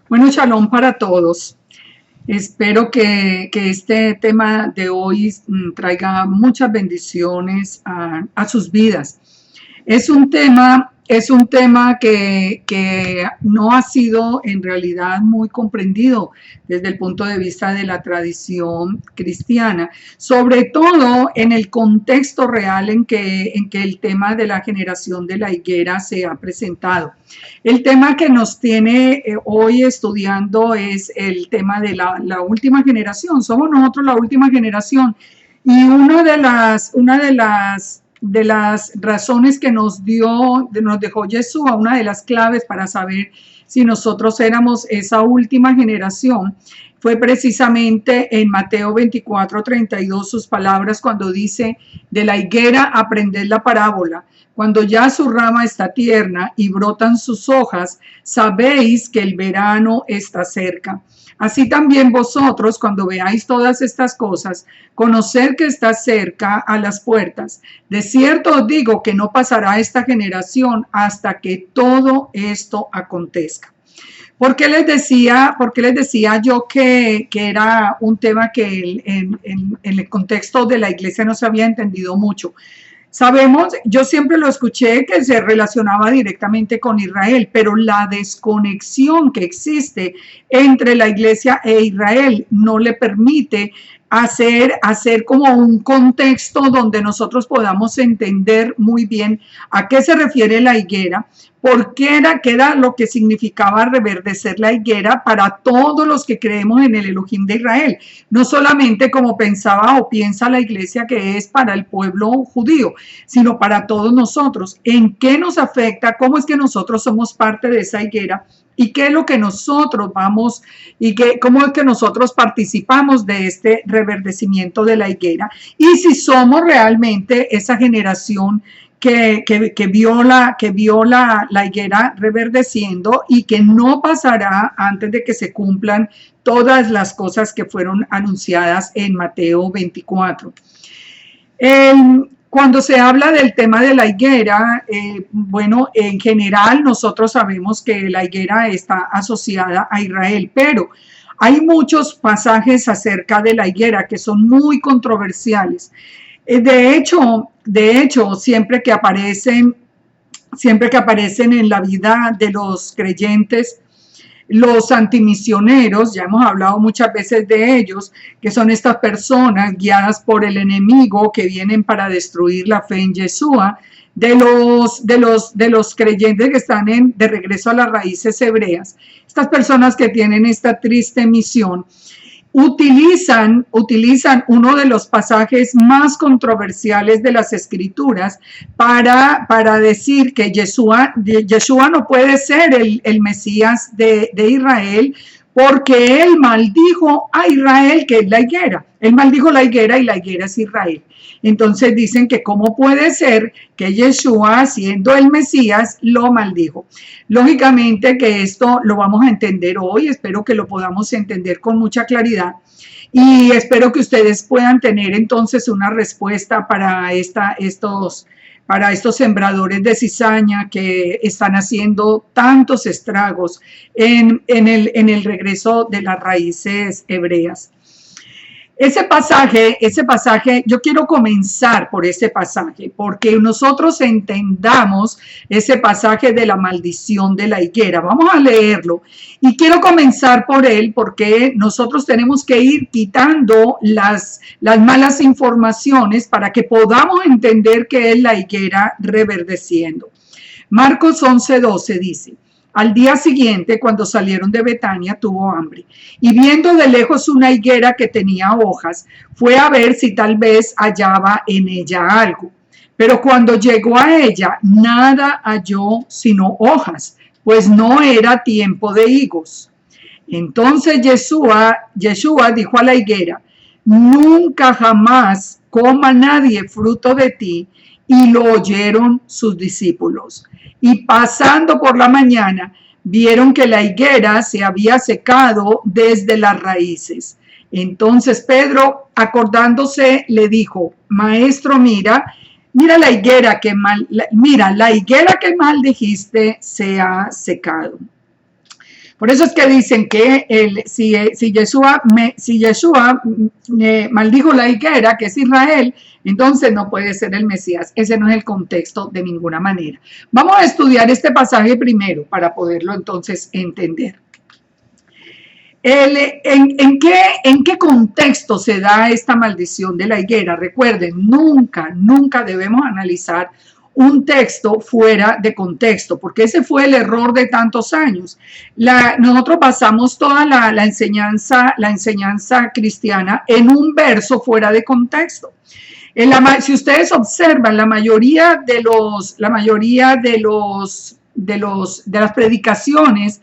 Bueno, shalom para todos. Espero que este tema de hoy traiga muchas bendiciones a sus vidas. Es un tema que no ha sido en realidad muy comprendido desde el punto de vista de la tradición cristiana, sobre todo en el contexto real en que el tema de la generación de la higuera se ha presentado. El tema que nos tiene hoy estudiando es el tema de la última generación. Somos nosotros la última generación. Y una de las razones que nos dejó Yeshua, una de las claves para saber si nosotros éramos esa última generación, fue precisamente en Mateo 24:32 sus palabras cuando dice: de la higuera aprended la parábola. Cuando ya su rama está tierna y brotan sus hojas, sabéis que el verano está cerca. Así también vosotros, cuando veáis todas estas cosas, conoced que está cerca a las puertas. De cierto os digo que no pasará esta generación hasta que todo esto acontezca. ¿Por qué les decía yo que era un tema que en el contexto de la iglesia no se había entendido mucho? Sabemos, yo siempre lo escuché que se relacionaba directamente con Israel, pero la desconexión que existe entre la iglesia e Israel no le permite hacer como un contexto donde nosotros podamos entender muy bien a qué se refiere la higuera, qué era lo que significaba reverdecer la higuera para todos los que creemos en el Elohim de Israel, no solamente como pensaba o piensa la iglesia que es para el pueblo judío, sino para todos nosotros. ¿En qué nos afecta? ¿Cómo es que nosotros somos parte de esa higuera? ¿Y qué es lo que nosotros vamos cómo es que nosotros participamos de este reverdecimiento de la higuera? Y si somos realmente esa generación que vio la higuera reverdeciendo y que no pasará antes de que se cumplan todas las cosas que fueron anunciadas en Mateo 24. Cuando se habla del tema de la higuera, bueno, en general nosotros sabemos que la higuera está asociada a Israel, pero hay muchos pasajes acerca de la higuera que son muy controversiales. De hecho, siempre que aparecen en la vida de los creyentes, los antimisioneros, ya hemos hablado muchas veces de ellos, que son estas personas guiadas por el enemigo que vienen para destruir la fe en Yeshua, de los creyentes que están de regreso a las raíces hebreas, estas personas que tienen esta triste misión, utilizan uno de los pasajes más controversiales de las escrituras para decir que Yeshua no puede ser el Mesías de Israel, porque él maldijo a Israel, que es la higuera. Él maldijo la higuera y la higuera es Israel. Entonces dicen que cómo puede ser que Yeshua, siendo el Mesías, lo maldijo. Lógicamente que esto lo vamos a entender hoy, espero que lo podamos entender con mucha claridad y espero que ustedes puedan tener entonces una respuesta para estos sembradores de cizaña que están haciendo tantos estragos en el regreso de las raíces hebreas. Ese pasaje, yo quiero comenzar por ese pasaje, porque nosotros entendamos ese pasaje de la maldición de la higuera. Vamos a leerlo y quiero comenzar por él porque nosotros tenemos que ir quitando las malas informaciones para que podamos entender qué es la higuera reverdeciendo. Marcos 11:12 dice: al día siguiente, cuando salieron de Betania, tuvo hambre, y viendo de lejos una higuera que tenía hojas, fue a ver si tal vez hallaba en ella algo. Pero cuando llegó a ella, nada halló sino hojas, pues no era tiempo de higos. Entonces Yeshua dijo a la higuera: nunca jamás coma nadie fruto de ti. Y lo oyeron sus discípulos. Y pasando por la mañana, vieron que la higuera se había secado desde las raíces. Entonces Pedro, acordándose, le dijo: maestro, mira la higuera la higuera que maldijiste se ha secado. Por eso es que dicen que si Yeshua maldijo la higuera, que es Israel, entonces no puede ser el Mesías. Ese no es el contexto de ninguna manera. Vamos a estudiar este pasaje primero para poderlo entonces entender. ¿En qué contexto se da esta maldición de la higuera? Recuerden, nunca debemos analizar un texto fuera de contexto, porque ese fue el error de tantos años. Nosotros basamos toda la enseñanza cristiana en un verso fuera de contexto. Si ustedes observan, la mayoría de las predicaciones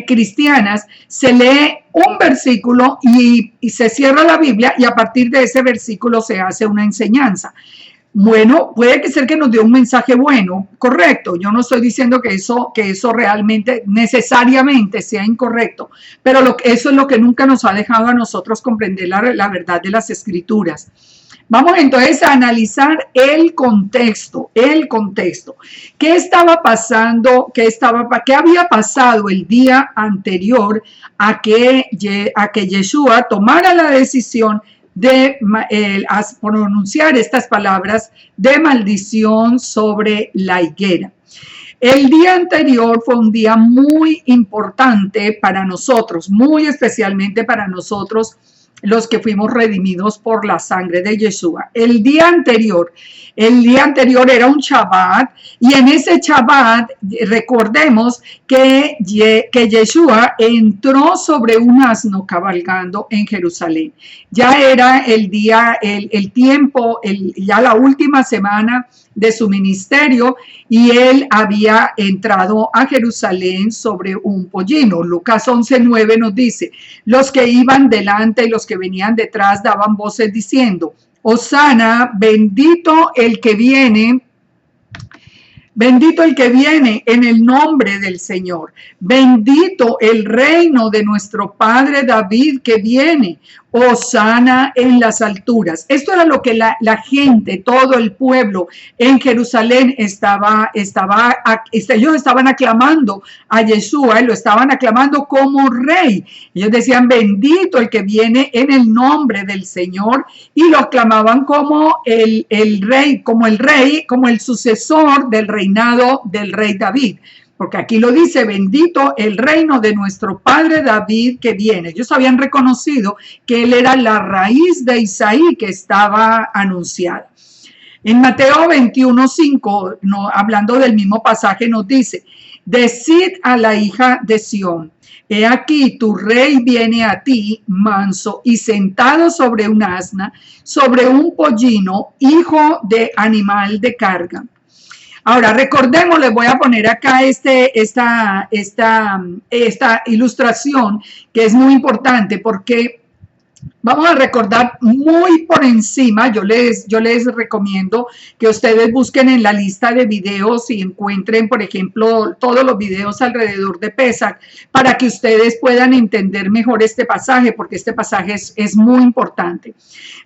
cristianas, se lee un versículo y se cierra la Biblia, y a partir de ese versículo se hace una enseñanza. Bueno, puede que ser que nos dio un mensaje bueno, correcto. Yo no estoy diciendo que eso realmente necesariamente sea incorrecto, pero eso es lo que nunca nos ha dejado a nosotros comprender la verdad de las Escrituras. Vamos entonces a analizar el contexto. ¿Qué estaba pasando? ¿Qué había pasado el día anterior a que Yeshua tomara la decisión de pronunciar estas palabras de maldición sobre la higuera? El día anterior fue un día muy importante para nosotros, muy especialmente para nosotros, los que fuimos redimidos por la sangre de Yeshua. El día anterior era un Shabbat, y en ese Shabbat recordemos que Yeshua entró sobre un asno cabalgando en Jerusalén. Ya era el día, el tiempo, ya la última semana de su ministerio, y él había entrado a Jerusalén sobre un pollino. Lucas 11:9 nos dice: los que iban delante y los que venían detrás daban voces diciendo: Hosana, bendito el que viene en el nombre del Señor. Bendito el reino de nuestro padre David que viene. Hosana en las alturas. Esto era lo que la gente, todo el pueblo en Jerusalén ellos estaban aclamando a Yeshua, y lo estaban aclamando como rey. Ellos decían: bendito el que viene en el nombre del Señor, y lo aclamaban como el rey, como el sucesor del reinado del rey David. Porque aquí lo dice: bendito el reino de nuestro padre David que viene. Ellos habían reconocido que él era la raíz de Isaí que estaba anunciada. En Mateo 21:5, hablando del mismo pasaje, nos dice: decid a la hija de Sión, he aquí tu rey viene a ti, manso y sentado sobre un asna, sobre un pollino, hijo de animal de carga. Ahora, recordemos, les voy a poner acá esta ilustración, que es muy importante, porque vamos a recordar muy por encima. Yo les recomiendo que ustedes busquen en la lista de videos y encuentren, por ejemplo, todos los videos alrededor de Pesach, para que ustedes puedan entender mejor este pasaje, porque este pasaje es muy importante.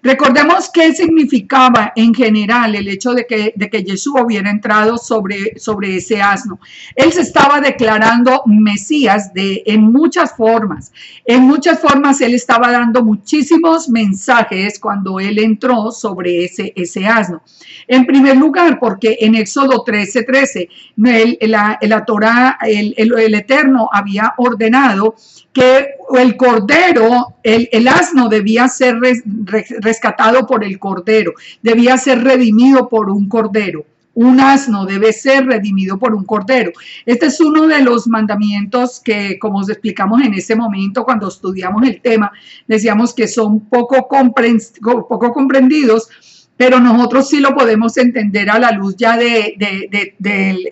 Recordemos qué significaba en general el hecho de que Yeshua hubiera entrado sobre ese asno. Él se estaba declarando Mesías en muchas formas. En muchas formas él estaba dando muchísimos mensajes cuando él entró sobre ese asno. En primer lugar, porque en Éxodo 13:13, la Torá, el Eterno había ordenado que el cordero, el asno debía ser rescatado por el cordero, debía ser redimido por un cordero. Un asno debe ser redimido por un cordero. Este es uno de los mandamientos que, como os explicamos en ese momento cuando estudiamos el tema, decíamos que son poco comprendidos, pero nosotros sí lo podemos entender a la luz ya de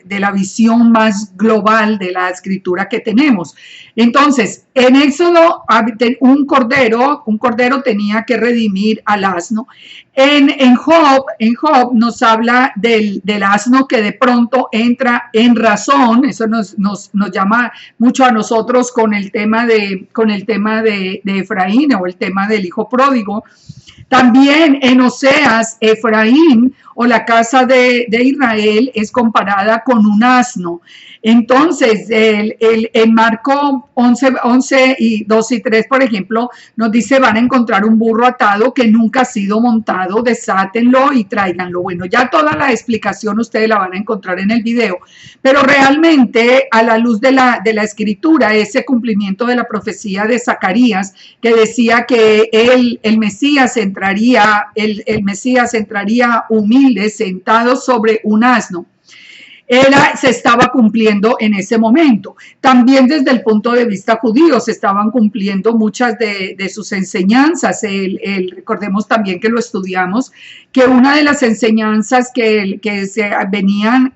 la visión más global de la escritura que tenemos. Entonces, en Éxodo, un cordero tenía que redimir al asno. En Job nos habla del asno que de pronto entra en razón. Eso nos llama mucho a nosotros con el tema de Efraín, o el tema del hijo pródigo. También en Oseas, Efraín o la casa de Israel es comparada con un asno. Entonces, en Marco 11 y 2 y 3, por ejemplo, nos dice, van a encontrar un burro atado que nunca ha sido montado, desátenlo y tráiganlo. Bueno, ya toda la explicación ustedes la van a encontrar en el video, pero realmente a la luz de la escritura, ese cumplimiento de la profecía de Zacarías, que decía que el Mesías entraría, el Mesías entraría humilde, sentado sobre un asno, se estaba cumpliendo en ese momento. También desde el punto de vista judío se estaban cumpliendo muchas de sus enseñanzas. Recordemos también que lo estudiamos, que una de las enseñanzas que venían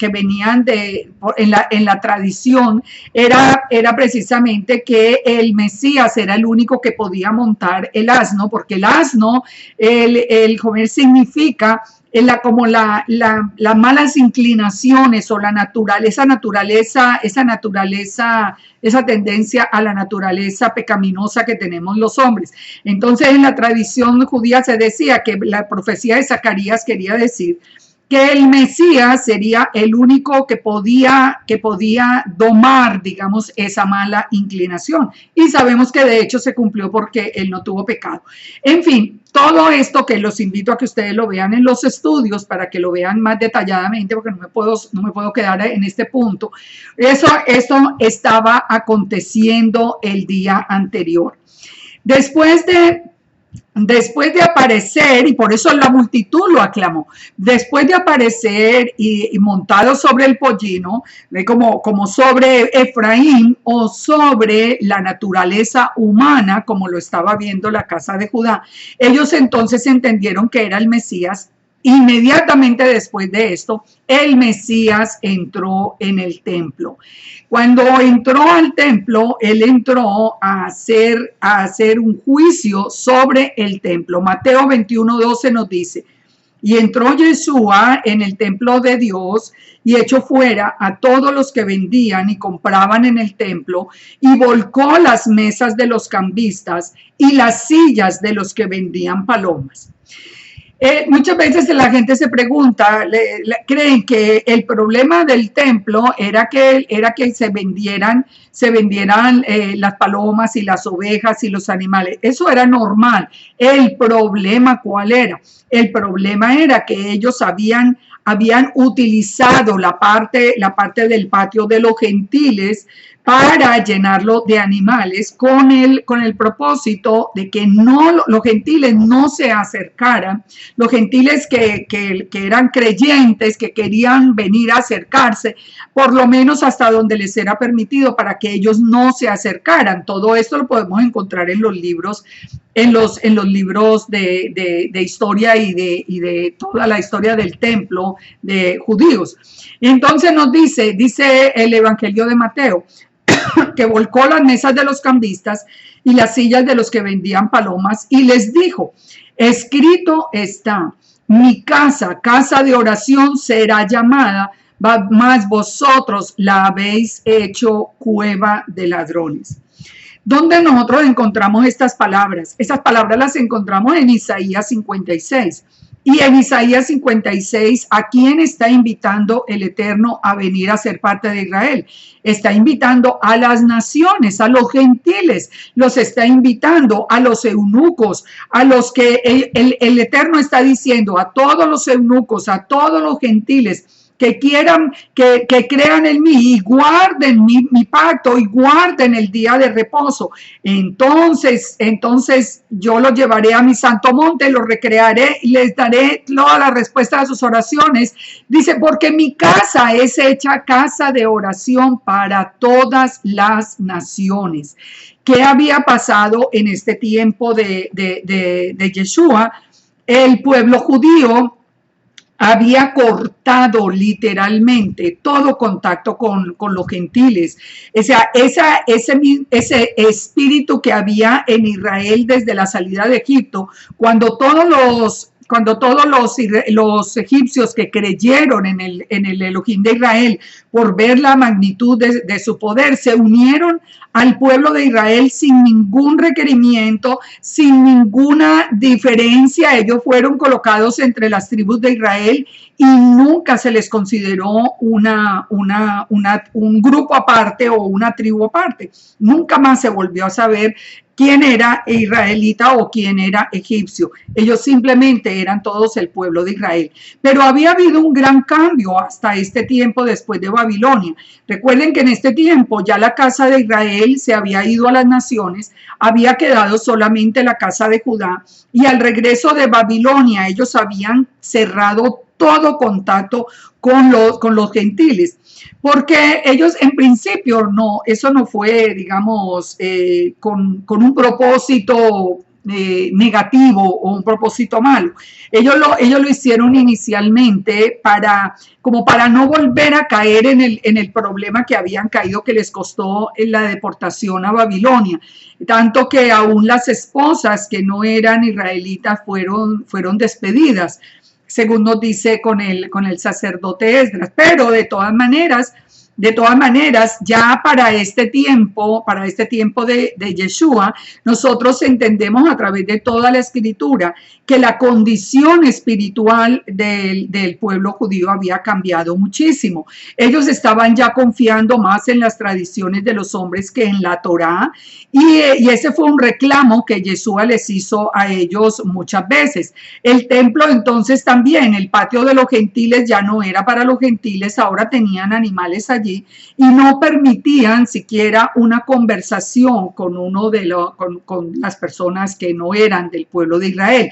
en la tradición era precisamente que el Mesías era el único que podía montar el asno, porque el asno, el joven significa como las malas inclinaciones o esa tendencia a la naturaleza pecaminosa que tenemos los hombres. Entonces, en la tradición judía se decía que la profecía de Zacarías quería decir que el Mesías sería el único que podía domar, digamos, esa mala inclinación. Y sabemos que de hecho se cumplió porque él no tuvo pecado. En fin, todo esto que los invito a que ustedes lo vean en los estudios para que lo vean más detalladamente, porque no me puedo quedar en este punto. Eso estaba aconteciendo el día anterior. Después de aparecer, y por eso la multitud lo aclamó, después de aparecer y montado sobre el pollino, como sobre Efraín o sobre la naturaleza humana, como lo estaba viendo la casa de Judá, ellos entonces entendieron que era el Mesías. Inmediatamente después de esto, el Mesías entró en el templo. Cuando entró al templo, él entró a hacer un juicio sobre el templo. Mateo 21:12 nos dice, y entró Yeshua en el templo de Dios y echó fuera a todos los que vendían y compraban en el templo y volcó las mesas de los cambistas y las sillas de los que vendían palomas. Muchas veces la gente se pregunta, creen que el problema del templo era que se vendieran las palomas y las ovejas y los animales. Eso era normal. El problema, ¿cuál era? El problema era que ellos habían utilizado la parte del patio de los gentiles para llenarlo de animales con el propósito de que los gentiles no se acercaran, los gentiles que eran creyentes, que querían venir a acercarse, por lo menos hasta donde les era permitido, para que ellos no se acercaran. Todo esto lo podemos encontrar en los libros, en los libros de historia y de toda la historia del templo de judíos. Entonces nos dice el Evangelio de Mateo, que volcó las mesas de los cambistas y las sillas de los que vendían palomas y les dijo, escrito está, mi casa de oración será llamada, mas vosotros la habéis hecho cueva de ladrones. ¿Dónde nosotros encontramos estas palabras? Estas palabras las encontramos en Isaías 56. Y en Isaías 56, ¿a quién está invitando el Eterno a venir a ser parte de Israel? Está invitando a las naciones, a los gentiles, los está invitando a los eunucos, a los que el Eterno está diciendo, a todos los eunucos, a todos los gentiles, que quieran, que crean en mí y guarden mi pacto y guarden el día de reposo. Entonces yo los llevaré a mi santo monte, los recrearé y les daré toda la respuesta a sus oraciones. Dice, porque mi casa es hecha casa de oración para todas las naciones. ¿Qué había pasado en este tiempo de Yeshua? El pueblo judío había cortado literalmente todo contacto con los gentiles. O sea, ese espíritu que había en Israel desde la salida de Egipto, cuando todos cuando todos los egipcios que creyeron en el Elohim de Israel por ver la magnitud de su poder, se unieron al pueblo de Israel sin ningún requerimiento, sin ninguna diferencia. Ellos fueron colocados entre las tribus de Israel y nunca se les consideró un grupo aparte o una tribu aparte. Nunca más se volvió a saber quién era israelita o quién era egipcio. Ellos simplemente eran todos el pueblo de Israel. Pero había habido un gran cambio hasta este tiempo después de Babilonia. Recuerden que en este tiempo ya la casa de Israel se había ido a las naciones, había quedado solamente la casa de Judá, y al regreso de Babilonia ellos habían cerrado todo contacto con los gentiles, porque ellos en principio eso no fue, digamos, con un propósito negativo o un propósito malo. Ellos lo hicieron inicialmente como para no volver a caer en el problema que habían caído, que les costó en la deportación a Babilonia, tanto que aún las esposas que no eran israelitas fueron despedidas, según nos dice con el sacerdote Esdras. Pero de todas maneras, ya para este tiempo de Yeshua, nosotros entendemos a través de toda la escritura que la condición espiritual del pueblo judío había cambiado muchísimo. Ellos estaban ya confiando más en las tradiciones de los hombres que en la Torá, y ese fue un reclamo que Yeshua les hizo a ellos muchas veces. El templo entonces también, el patio de los gentiles ya no era para los gentiles, ahora tenían animales allí y no permitían siquiera una conversación con con las personas que no eran del pueblo de Israel.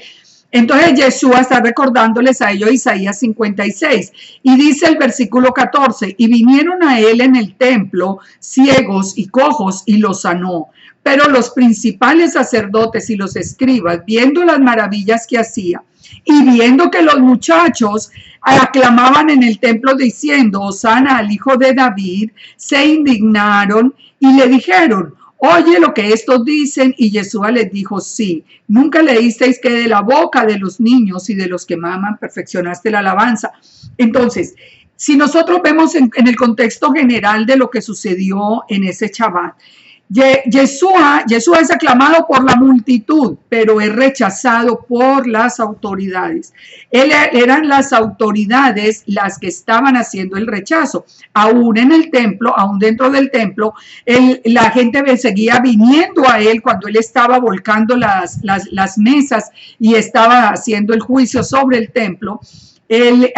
Entonces Yeshua está recordándoles a ellos Isaías 56 y dice el versículo 14: y vinieron a él en el templo ciegos y cojos y los sanó. Pero los principales sacerdotes y los escribas, viendo las maravillas que hacía y viendo que los muchachos aclamaban en el templo diciendo: Hosana al hijo de David, se indignaron y le dijeron: oye lo que estos dicen. Y Yeshua les dijo: sí, nunca leísteis que de la boca de los niños y de los que maman perfeccionaste la alabanza. Entonces, si nosotros vemos en el contexto general de lo que sucedió en ese Shabbat, Yeshua es aclamado por la multitud, pero es rechazado por las autoridades. Eran las autoridades las que estaban haciendo el rechazo. Aún en el templo, aún dentro del templo, la gente seguía viniendo a él cuando él estaba volcando las mesas y estaba haciendo el juicio sobre el templo. Él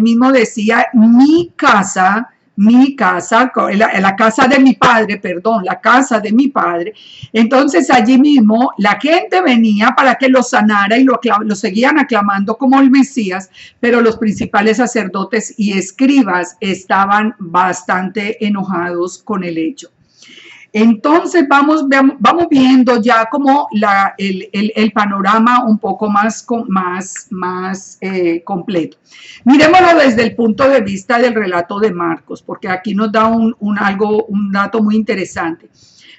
mismo decía: mi casa, la casa de mi padre, la casa de mi padre. Entonces allí mismo la gente venía para que lo sanara y lo seguían aclamando como el Mesías, pero los principales sacerdotes y escribas estaban bastante enojados con el hecho. Entonces vamos viendo ya como el panorama un poco más completo. Miremoslo desde el punto de vista del relato de Marcos, porque aquí nos da un dato muy interesante.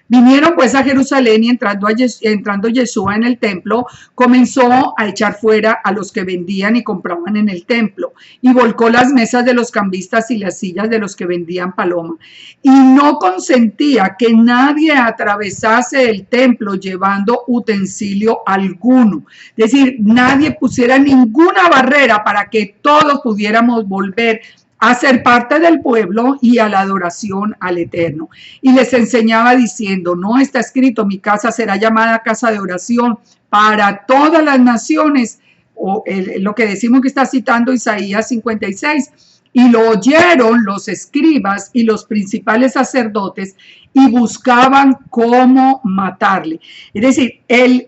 Vinieron pues a Jerusalén y entrando Yeshua en el templo, comenzó a echar fuera a los que vendían y compraban en el templo, y volcó las mesas de los cambistas y las sillas de los que vendían paloma, y no consentía que nadie atravesase el templo llevando utensilio alguno. Es decir, nadie pusiera ninguna barrera para que todos pudiéramos volver a ser parte del pueblo y a la adoración al Eterno. Y les enseñaba diciendo: no está escrito, mi casa será llamada casa de oración para todas las naciones, o lo que decimos que está citando Isaías 56. Y lo oyeron los escribas y los principales sacerdotes y buscaban cómo matarle. Es decir,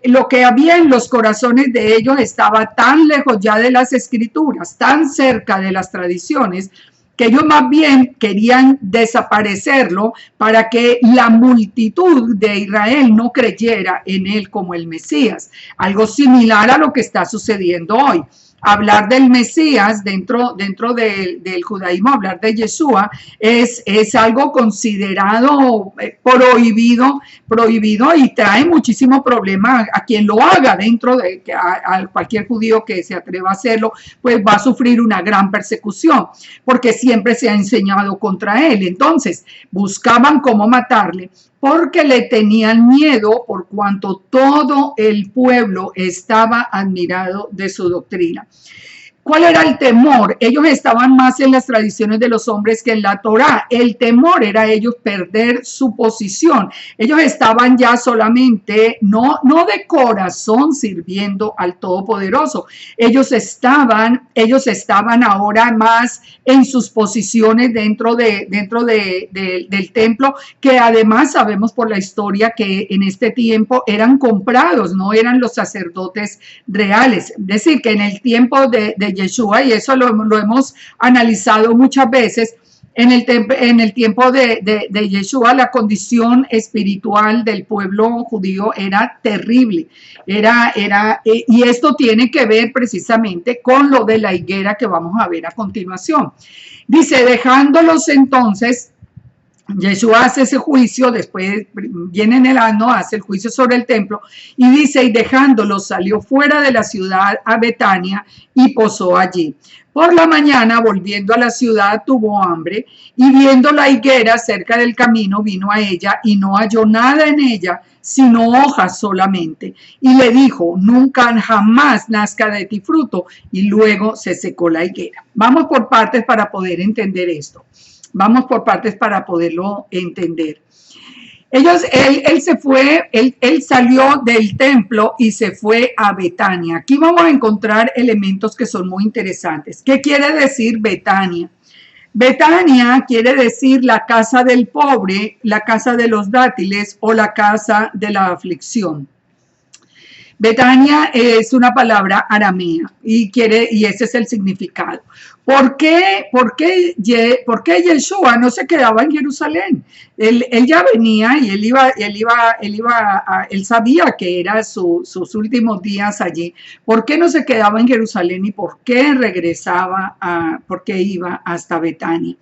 lo que había en los corazones de ellos estaba tan lejos ya de las escrituras, tan cerca de las tradiciones, que ellos más bien querían desaparecerlo para que la multitud de Israel no creyera en él como el Mesías. Algo similar a lo que está sucediendo hoy. hablar del Mesías dentro del judaísmo, hablar de Yeshua, es algo considerado prohibido y trae muchísimo problema a quien lo haga dentro de a cualquier judío que se atreva a hacerlo, pues va a sufrir una gran persecución, porque siempre se ha enseñado contra él. Entonces, buscaban cómo matarle, porque le tenían miedo por cuanto todo el pueblo estaba admirado de su doctrina. ¿Cuál era el temor? Ellos estaban más en las tradiciones de los hombres que en la Torá. El temor era ellos perder su posición. Ellos estaban ya solamente, no de corazón sirviendo al Todopoderoso. Ellos estaban ahora más en sus posiciones dentro del templo, que además sabemos por la historia que en este tiempo eran comprados, no eran los sacerdotes reales. Es decir, que en el tiempo de Yeshua, y eso lo hemos analizado muchas veces, en el tiempo de Yeshua, la condición espiritual del pueblo judío era terrible. Y esto tiene que ver precisamente con lo de la higuera que vamos a ver a continuación. Dice, dejándolos entonces, Yeshua hace ese juicio, después viene en el año, hace el juicio sobre el templo y dice, y dejándolo salió fuera de la ciudad a Betania y posó allí. Por la mañana, volviendo a la ciudad, tuvo hambre y viendo la higuera cerca del camino, vino a ella y no halló nada en ella, sino hojas solamente. Y le dijo, nunca jamás nazca de ti fruto. Y luego se secó la higuera. Vamos por partes para poder entender esto. Vamos por partes para poderlo entender. Él salió del templo y se fue a Betania. Aquí vamos a encontrar elementos que son muy interesantes. ¿Qué quiere decir Betania? Betania quiere decir la casa del pobre, la casa de los dátiles o la casa de la aflicción. Betania es una palabra aramea y ese es el significado. ¿Por qué Yeshua no se quedaba en Jerusalén? Él ya venía y él sabía que eran sus últimos días allí. ¿Por qué no se quedaba en Jerusalén y por qué por qué iba hasta Betania?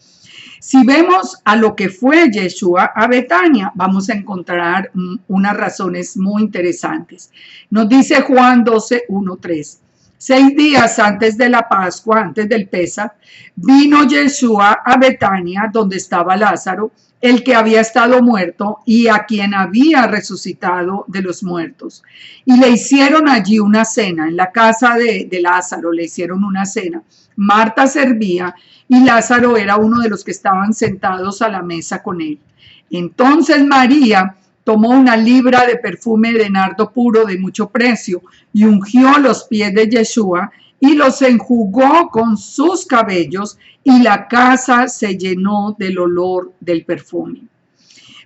Si vemos a lo que fue Yeshua a Betania, vamos a encontrar unas razones muy interesantes. Nos dice Juan 12, 1, 3. 6 días antes de la Pascua, antes del Pesaj, vino Yeshua a Betania, donde estaba Lázaro, el que había estado muerto y a quien había resucitado de los muertos. Y le hicieron allí una cena, en la casa de Lázaro le hicieron una cena. Marta servía y Lázaro era uno de los que estaban sentados a la mesa con él. Entonces María tomó una libra de perfume de nardo puro de mucho precio y ungió los pies de Yeshua y los enjugó con sus cabellos y la casa se llenó del olor del perfume.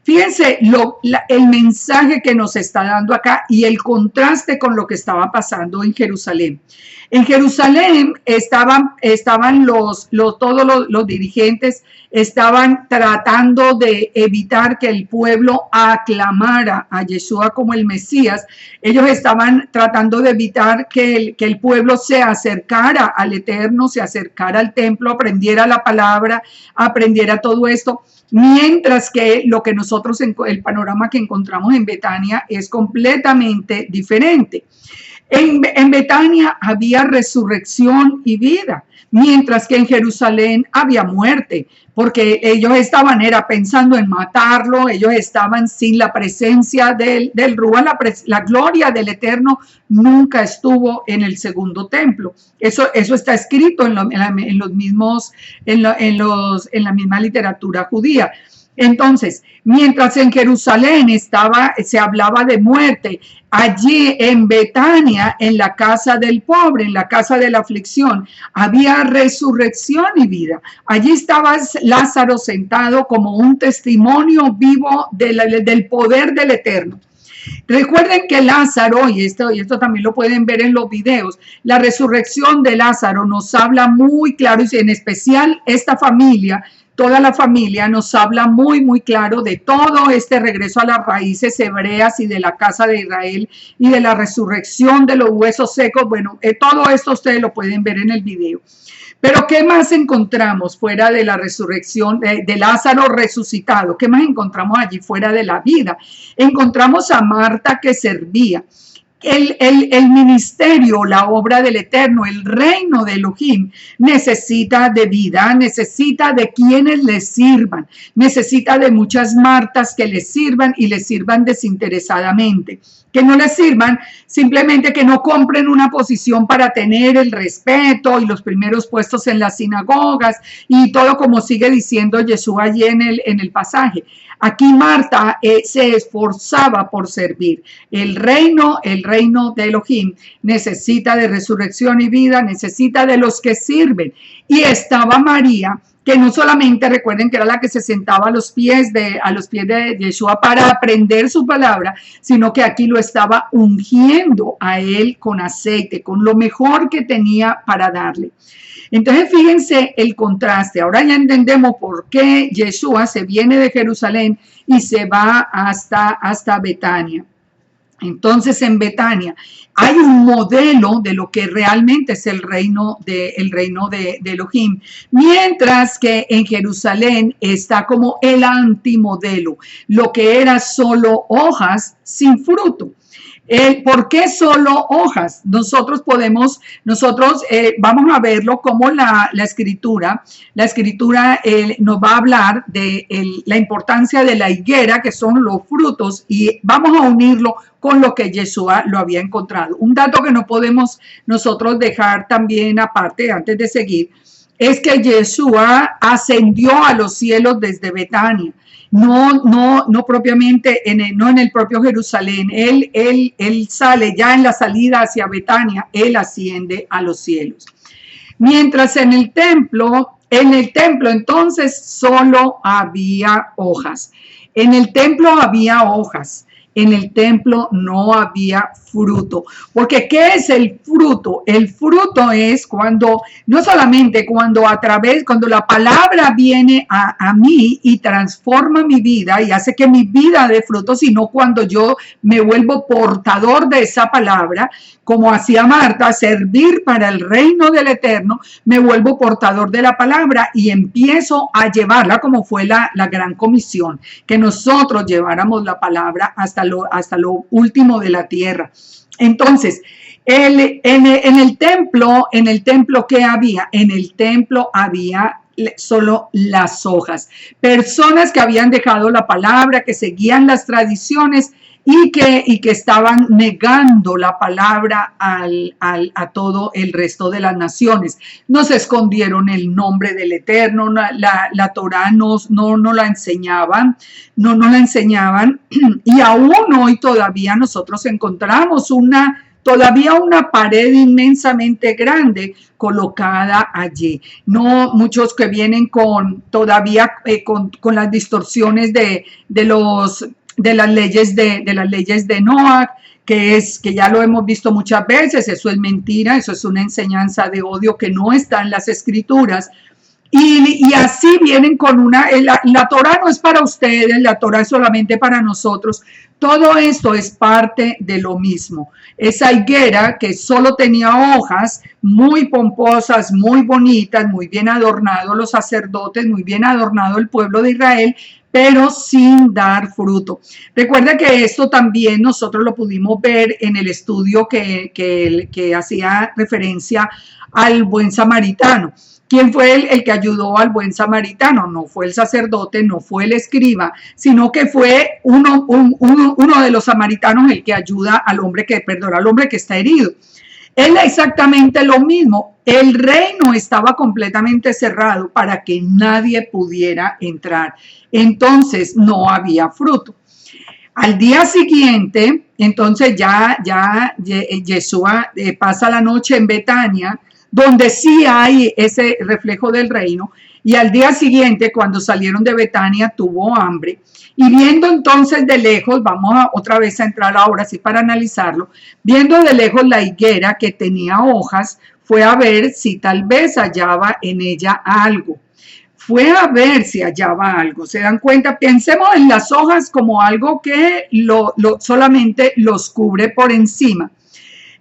Fíjense el mensaje que nos está dando acá y el contraste con lo que estaba pasando en Jerusalén. En Jerusalén estaban todos los dirigentes estaban tratando de evitar que el pueblo aclamara a Yeshua como el Mesías. Ellos estaban tratando de evitar que el pueblo se acercara al Eterno, se acercara al templo, aprendiera la palabra, aprendiera todo esto. Mientras que el panorama que encontramos en Betania es completamente diferente. En Betania había resurrección y vida, mientras que en Jerusalén había muerte, porque ellos estaban pensando en matarlo, ellos estaban sin la presencia del Ruach, la gloria del Eterno nunca estuvo en el segundo templo. Eso está escrito en la misma literatura judía. Entonces, mientras en Jerusalén se hablaba de muerte, allí en Betania, en la casa del pobre, en la casa de la aflicción, había resurrección y vida. Allí estaba Lázaro sentado como un testimonio vivo del poder del Eterno. Recuerden que Lázaro, y esto también lo pueden ver en los videos, la resurrección de Lázaro nos habla muy claro, y en especial esta familia toda la familia, nos habla muy, muy claro de todo este regreso a las raíces hebreas y de la casa de Israel y de la resurrección de los huesos secos. Bueno, todo esto ustedes lo pueden ver en el video. Pero ¿qué más encontramos fuera de la resurrección de Lázaro resucitado? ¿Qué más encontramos allí fuera de la vida? Encontramos a Marta que servía. El ministerio, la obra del Eterno, el reino de Elohim necesita de vida, necesita de quienes le sirvan, necesita de muchas Martas que le sirvan y le sirvan desinteresadamente. Que no les sirvan, simplemente que no compren una posición para tener el respeto y los primeros puestos en las sinagogas y todo como sigue diciendo Jesús allí en el pasaje. Aquí Marta se esforzaba por servir. El reino de Elohim necesita de resurrección y vida, necesita de los que sirven. Y estaba María, que no solamente, recuerden que era la que se sentaba a los pies de Yeshua para aprender su palabra, sino que aquí lo estaba ungiendo a él con aceite, con lo mejor que tenía para darle. Entonces, fíjense el contraste. Ahora ya entendemos por qué Yeshua se viene de Jerusalén y se va hasta Betania. Entonces, en Betania hay un modelo de lo que realmente es el reino de Elohim, mientras que en Jerusalén está como el antimodelo, lo que era solo hojas sin fruto. ¿Por qué solo hojas? Nosotros vamos a verlo como la escritura nos va a hablar de la importancia de la higuera, que son los frutos, y vamos a unirlo con lo que Yeshua lo había encontrado. Un dato que no podemos nosotros dejar también aparte, antes de seguir, es que Yeshua ascendió a los cielos desde Betania. No propiamente no en el propio Jerusalén. Él sale ya en la salida hacia Betania, él asciende a los cielos. Mientras en el templo entonces solo había hojas. En el templo había hojas. En el templo no había fruto. Porque ¿qué es el fruto? El fruto es no solamente cuando la palabra viene a mí y transforma mi vida y hace que mi vida dé fruto, sino cuando yo me vuelvo portador de esa palabra, como hacía Marta, servir para el reino del Eterno, me vuelvo portador de la palabra y empiezo a llevarla, como fue la gran comisión, que nosotros lleváramos la palabra hasta lo último de la tierra. Entonces, en el templo, ¿qué había? En el templo había solo las hojas. Personas que habían dejado la palabra, que seguían las tradiciones y que estaban negando la palabra a todo el resto de las naciones. No se escondieron el nombre del Eterno, la Torá no la enseñaban, no la enseñaban, y aún hoy todavía nosotros encontramos todavía una pared inmensamente grande colocada allí. No muchos que vienen todavía con las distorsiones de las leyes de Noah, que ya lo hemos visto muchas veces. Eso es mentira, eso es una enseñanza de odio que no está en las escrituras. Y así vienen con la Torá no es para ustedes, la Torá es solamente para nosotros. Todo esto es parte de lo mismo. Esa higuera que solo tenía hojas muy pomposas, muy bonitas, muy bien adornados los sacerdotes, muy bien adornado el pueblo de Israel, pero sin dar fruto. Recuerda que esto también nosotros lo pudimos ver en el estudio que hacía referencia al buen samaritano. ¿Quién fue el que ayudó al buen samaritano? No fue el sacerdote, no fue el escriba, sino que fue uno de los samaritanos el que ayuda al hombre que está herido. Es exactamente lo mismo. El reino estaba completamente cerrado para que nadie pudiera entrar. Entonces no había fruto. Al día siguiente, entonces ya Yeshua pasa la noche en Betania, donde sí hay ese reflejo del reino, y al día siguiente, cuando salieron de Betania, tuvo hambre, y viendo entonces de lejos, otra vez a entrar ahora sí para analizarlo, viendo de lejos la higuera que tenía hojas, fue a ver si tal vez hallaba en ella algo. fue a ver si hallaba algo. ¿Se dan cuenta? Pensemos en las hojas como algo que solamente los cubre por encima.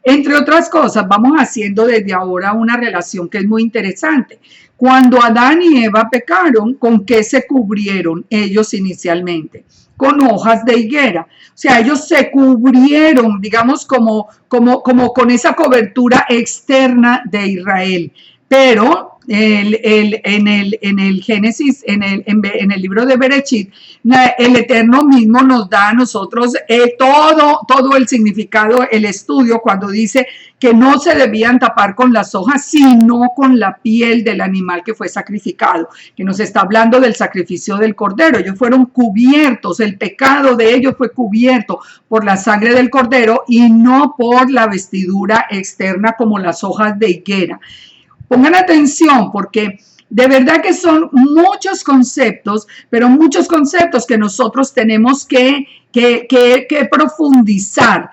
Entre otras cosas, vamos haciendo desde ahora una relación que es muy interesante. Cuando Adán y Eva pecaron, ¿con qué se cubrieron ellos inicialmente? Con hojas de higuera. O sea, ellos se cubrieron, digamos, como con esa cobertura externa de Israel. Pero en el Génesis, en el libro de Bereshit, el Eterno mismo nos da a nosotros todo el significado, el estudio, cuando dice que no se debían tapar con las hojas, sino con la piel del animal que fue sacrificado, que nos está hablando del sacrificio del cordero. Ellos fueron cubiertos, el pecado de ellos fue cubierto por la sangre del cordero y no por la vestidura externa como las hojas de higuera. Pongan atención porque de verdad que son muchos conceptos, pero muchos conceptos que nosotros tenemos que profundizar,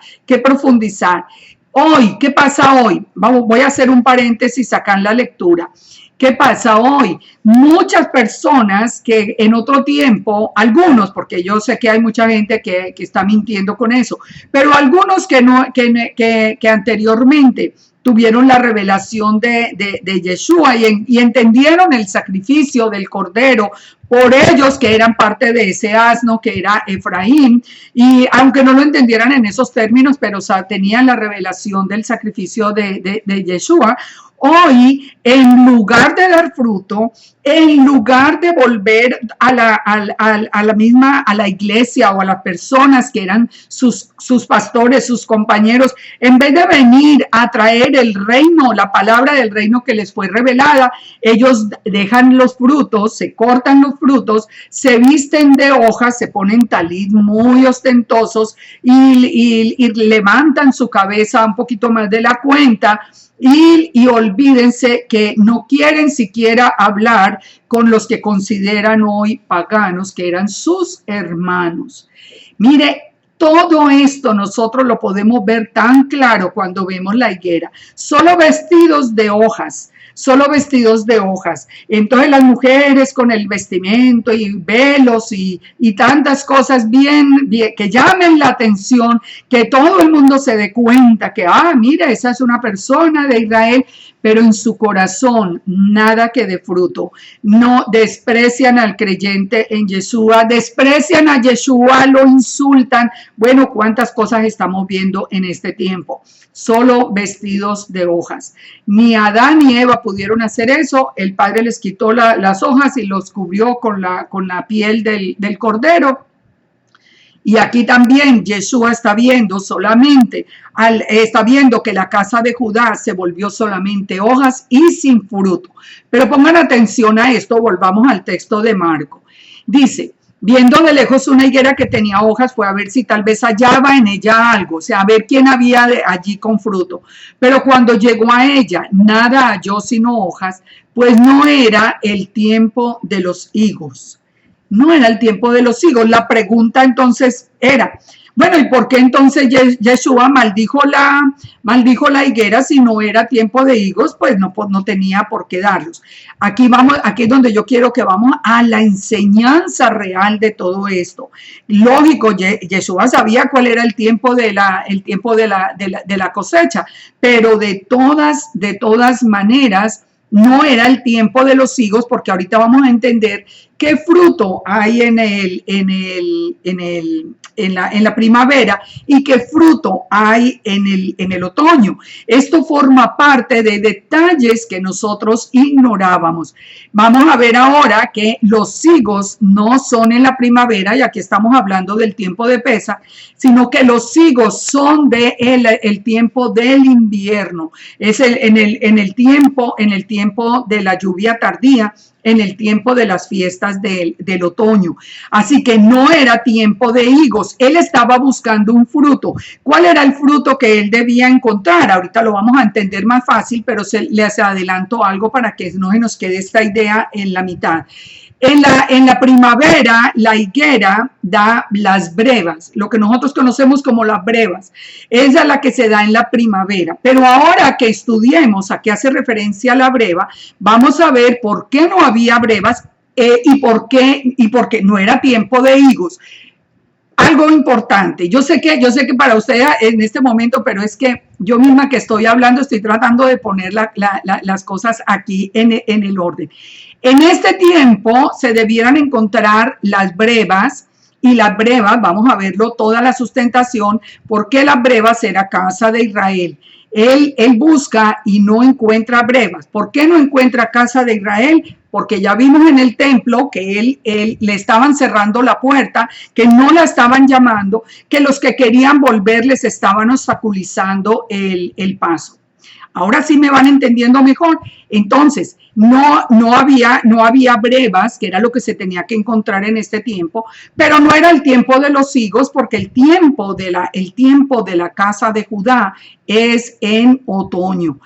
Hoy, ¿qué pasa hoy? Voy a hacer un paréntesis acá en la lectura. ¿Qué pasa hoy? Muchas personas que en otro tiempo, algunos, porque yo sé que hay mucha gente que está mintiendo con eso, pero algunos que anteriormente tuvieron la revelación de Yeshua y entendieron el sacrificio del Cordero por ellos, que eran parte de ese asno que era Efraín, y aunque no lo entendieran en esos términos, pero tenían la revelación del sacrificio de Yeshua. Hoy, en lugar de dar fruto, en lugar de volver a la iglesia o a las personas que eran sus pastores, sus compañeros, en vez de venir a traer el reino, la palabra del reino que les fue revelada, ellos dejan los frutos, se cortan los frutos, se visten de hojas, se ponen talit muy ostentosos y levantan su cabeza un poquito más de la cuenta. Y olvídense que no quieren siquiera hablar con los que consideran hoy paganos, que eran sus hermanos. Mire, todo esto nosotros lo podemos ver tan claro cuando vemos la higuera. Solo vestidos de hojas. Entonces las mujeres con el vestimento y velos y tantas cosas bien que llamen la atención, que todo el mundo se dé cuenta que, mira, esa es una persona de Israel, pero en su corazón nada que dé fruto. No desprecian al creyente en Yeshua, desprecian a Yeshua, lo insultan. Bueno, cuántas cosas estamos viendo en este tiempo. Solo vestidos de hojas. Ni Adán ni Eva pudieron hacer eso. El Padre les quitó las hojas y los cubrió con la piel del cordero. Y aquí también Yeshua está viendo que la casa de Judá se volvió solamente hojas y sin fruto. Pero pongan atención a esto, volvamos al texto de Marco. Dice, viendo de lejos una higuera que tenía hojas, fue a ver si tal vez hallaba en ella algo, o sea, a ver quién había allí con fruto. Pero cuando llegó a ella, nada halló sino hojas, pues no era el tiempo de los higos. No era el tiempo de los higos. La pregunta entonces era, bueno, ¿y por qué entonces Yeshua maldijo la higuera si no era tiempo de higos? Pues no tenía por qué darlos. Aquí es donde yo quiero que vamos a la enseñanza real de todo esto. Lógico, Yeshua sabía cuál era el tiempo de la cosecha, pero de todas maneras no era el tiempo de los higos, porque ahorita vamos a entender qué fruto hay en la primavera y qué fruto hay en el otoño. Esto forma parte de detalles que nosotros ignorábamos. Vamos a ver ahora que los higos no son en la primavera, y aquí estamos hablando del tiempo de Pesaj, sino que los higos son el tiempo del invierno. Es en el tiempo de la lluvia tardía, en el tiempo de las fiestas del otoño. Así que no era tiempo de higos. Él estaba buscando un fruto. ¿Cuál era el fruto que él debía encontrar? Ahorita lo vamos a entender más fácil, pero les adelanto algo para que no se nos quede esta idea en la mitad. En la primavera, la higuera da las brevas, lo que nosotros conocemos como las brevas. Esa es la que se da en la primavera. Pero ahora que estudiemos a qué hace referencia la breva, vamos a ver por qué no había brevas ¿Y por qué? Y porque no era tiempo de higos. Algo importante, yo sé que para usted en este momento, pero es que yo misma que estoy hablando, estoy tratando de poner las cosas aquí en el orden. En este tiempo se debieran encontrar las brevas, y las brevas, vamos a verlo, toda la sustentación, porque las brevas era casa de Israel. Él busca y no encuentra brevas. ¿Por qué no encuentra casa de Israel? Porque ya vimos en el templo que él le estaban cerrando la puerta, que no la estaban llamando, que los que querían volver les estaban obstaculizando el paso. Ahora sí me van entendiendo mejor. Entonces, no había brevas, que era lo que se tenía que encontrar en este tiempo, pero no era el tiempo de los higos, porque el tiempo de la casa de Judá es en otoño.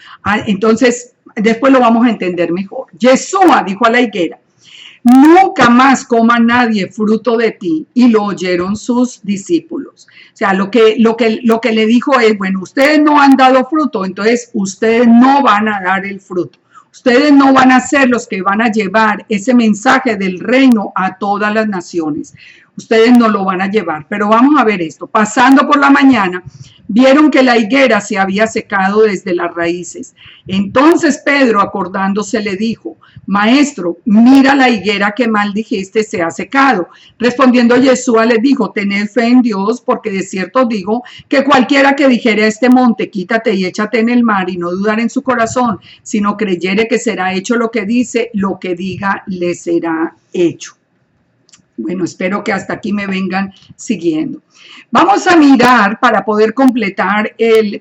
Entonces, después lo vamos a entender mejor. Yeshua dijo a la higuera: nunca más coma nadie fruto de ti. Y lo oyeron sus discípulos. O sea, lo que le dijo es: bueno, ustedes no han dado fruto, entonces ustedes no van a dar el fruto. Ustedes no van a ser los que van a llevar ese mensaje del reino a todas las naciones. Ustedes no lo van a llevar. Pero vamos a ver esto. Pasando por la mañana, vieron que la higuera se había secado desde las raíces. Entonces Pedro, acordándose, le dijo: Maestro, mira la higuera que maldijiste se ha secado. Respondiendo Yeshua le dijo: tened fe en Dios, porque de cierto digo que cualquiera que dijere a este monte, quítate y échate en el mar, y no dudar en su corazón, sino creyere que será hecho lo que dice, lo que diga le será hecho. Bueno, espero que hasta aquí me vengan siguiendo. Vamos a mirar para poder completar el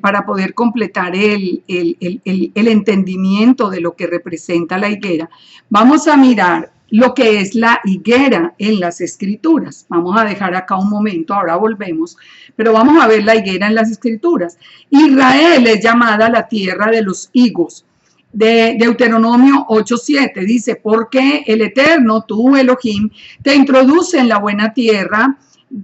entendimiento de lo que representa la higuera. Vamos a mirar lo que es la higuera en las Escrituras. Vamos a dejar acá un momento, ahora volvemos, pero vamos a ver la higuera en las Escrituras. Israel es llamada la tierra de los higos. De Deuteronomio 8:7 dice: porque el Eterno, tú Elohim, te introduce en la buena tierra,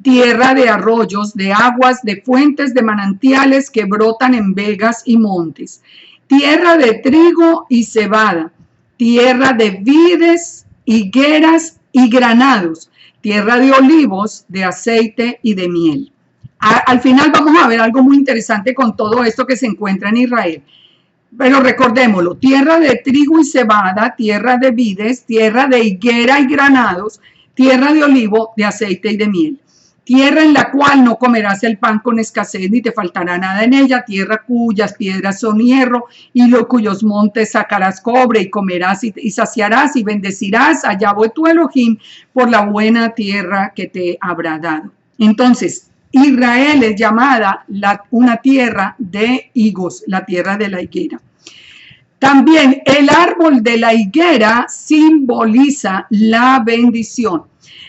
tierra de arroyos, de aguas, de fuentes, de manantiales que brotan en vegas y montes, tierra de trigo y cebada, tierra de vides, higueras y granados, tierra de olivos, de aceite y de miel. Al final vamos a ver algo muy interesante con todo esto que se encuentra en Israel. Pero recordémoslo: tierra de trigo y cebada, tierra de vides, tierra de higuera y granados, tierra de olivo, de aceite y de miel. Tierra en la cual no comerás el pan con escasez, ni te faltará nada en ella, tierra cuyas piedras son hierro, y cuyos montes sacarás cobre, y comerás y saciarás y bendecirás a Yahweh tu Elohim por la buena tierra que te habrá dado. Entonces, Israel es llamada una tierra de higos, la tierra de la higuera. También el árbol de la higuera simboliza la bendición.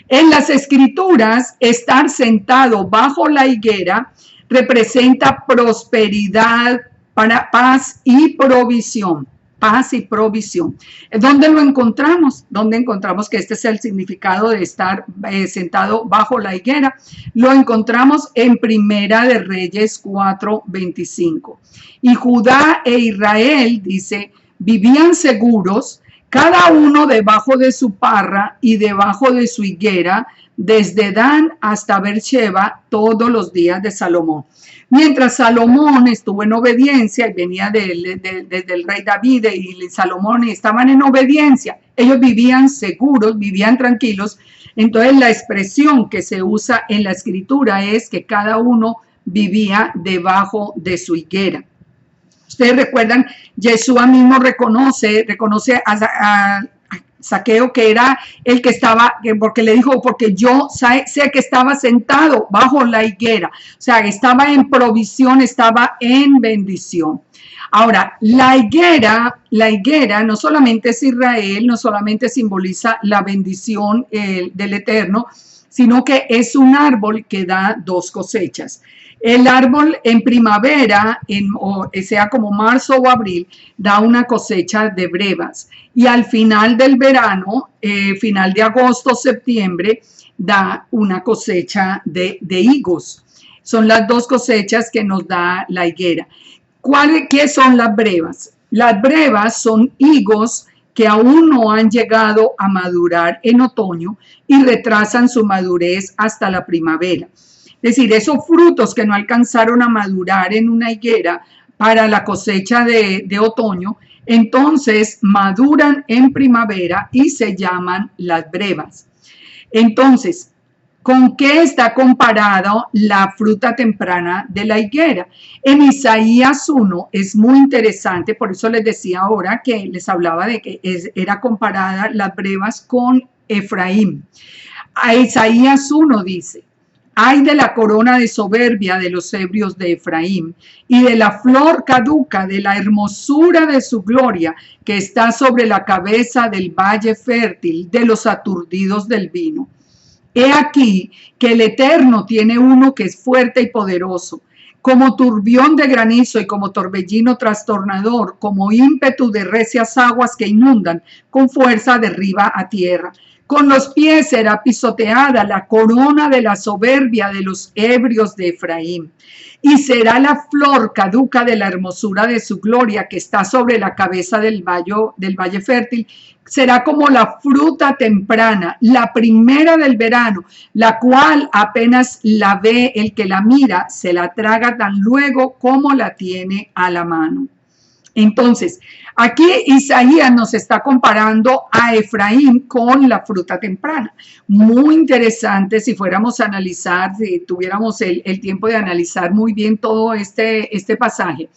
En las Escrituras, estar sentado bajo la higuera representa prosperidad, paz y provisión. Paz y provisión. ¿Dónde lo encontramos? ¿Dónde encontramos que este es el significado de estar sentado bajo la higuera? Lo encontramos en Primera de Reyes 4:25. Y Judá e Israel, dice, vivían seguros, cada uno debajo de su parra y debajo de su higuera, desde Dan hasta Beersheba, todos los días de Salomón. Mientras Salomón estuvo en obediencia, y venía desde el rey David y Salomón, y estaban en obediencia, ellos vivían seguros, vivían tranquilos. Entonces la expresión que se usa en la Escritura es que cada uno vivía debajo de su higuera. Ustedes recuerdan, Yeshua mismo reconoce a Zaqueo, que era el que estaba, porque le dijo: porque yo sé que estaba sentado bajo la higuera. O sea, estaba en provisión, estaba en bendición. Ahora, la higuera no solamente es Israel, no solamente simboliza la bendición del Eterno, sino que es un árbol que da dos cosechas. El árbol en primavera, sea como marzo o abril, da una cosecha de brevas, y al final del verano, final de agosto, septiembre, da una cosecha de higos. Son las dos cosechas que nos da la higuera. ¿Qué son las brevas? Las brevas son higos que aún no han llegado a madurar en otoño y retrasan su madurez hasta la primavera. Es decir, esos frutos que no alcanzaron a madurar en una higuera para la cosecha de otoño, entonces maduran en primavera y se llaman las brevas. Entonces, ¿con qué está comparado la fruta temprana de la higuera? En Isaías 1 es muy interesante, por eso les decía ahora que les hablaba de que era comparada las brevas con Efraín. A Isaías 1 dice: ay de la corona de soberbia de los ebrios de Efraín y de la flor caduca de la hermosura de su gloria que está sobre la cabeza del valle fértil de los aturdidos del vino. He aquí que el Eterno tiene uno que es fuerte y poderoso, como turbión de granizo y como torbellino trastornador, como ímpetu de recias aguas que inundan, con fuerza derriba a tierra. Con los pies será pisoteada la corona de la soberbia de los ebrios de Efraín. Y será la flor caduca de la hermosura de su gloria que está sobre la cabeza del valle fértil. Será como la fruta temprana, la primera del verano, la cual apenas la ve el que la mira, se la traga tan luego como la tiene a la mano. Entonces, aquí Isaías nos está comparando a Efraín con la fruta temprana. Muy interesante si fuéramos a analizar, si tuviéramos el tiempo de analizar muy bien todo este pasaje.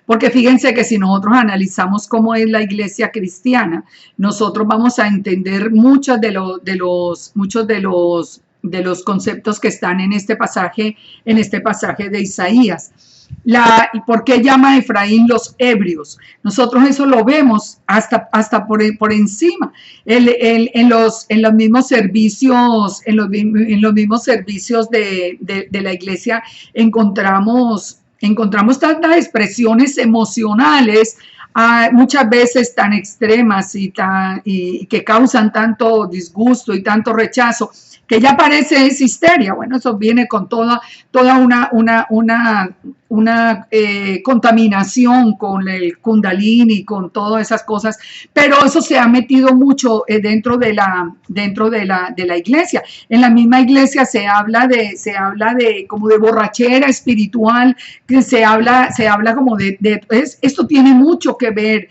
Porque fíjense que si nosotros analizamos cómo es la iglesia cristiana, nosotros vamos a entender muchos de los conceptos que están en este pasaje de Isaías. ¿Por qué llama a Efraín los ebrios? Nosotros eso lo vemos hasta por encima. En los mismos servicios, en los mismos servicios de la iglesia encontramos tantas expresiones emocionales, muchas veces tan extremas y que causan tanto disgusto y tanto rechazo, que ya parece es histeria. Bueno, eso viene con toda una contaminación con el Kundalini, con todas esas cosas, pero eso se ha metido mucho dentro de la iglesia. En la misma iglesia se habla de como de borrachera espiritual, que se habla como esto tiene mucho que ver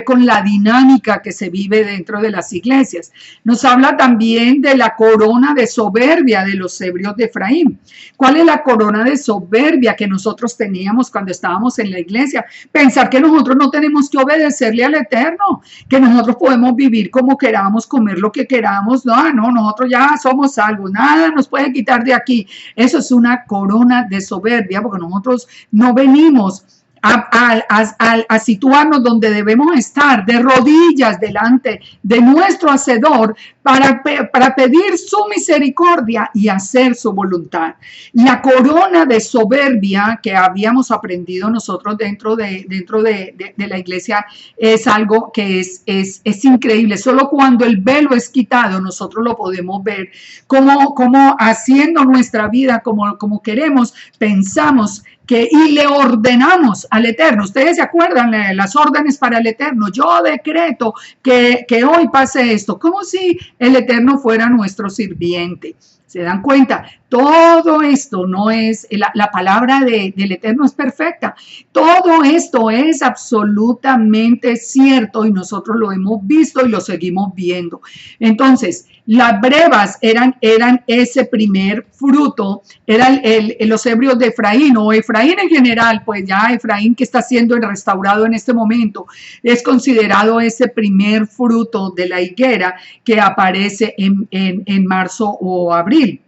con la dinámica que se vive dentro de las iglesias. Nos habla también de la corona de soberbia de los ebrios de Efraín. ¿Cuál es la corona de soberbia que nosotros teníamos cuando estábamos en la iglesia? Pensar que nosotros no tenemos que obedecerle al Eterno, que nosotros podemos vivir como queramos, comer lo que queramos. No, nosotros ya somos salvos, nada nos puede quitar de aquí. Eso es una corona de soberbia, porque nosotros no venimos a situarnos donde debemos estar, de rodillas delante de nuestro Hacedor, para pedir su misericordia y hacer su voluntad. La corona de soberbia que habíamos aprendido nosotros dentro de la iglesia es algo que es increíble. Solo cuando el velo es quitado nosotros lo podemos ver, como haciendo nuestra vida como queremos, pensamos y le ordenamos al Eterno. Ustedes se acuerdan las órdenes para el Eterno. Yo decreto que hoy pase esto, como si el Eterno fuera nuestro sirviente. ¿Se dan cuenta? Todo esto no es, la palabra del Eterno es perfecta. Todo esto es absolutamente cierto y nosotros lo hemos visto y lo seguimos viendo. Entonces, las brevas eran ese primer fruto, eran los ebrios de Efraín, o Efraín en general, pues ya Efraín que está siendo restaurado en este momento, es considerado ese primer fruto de la higuera que aparece en marzo o abril.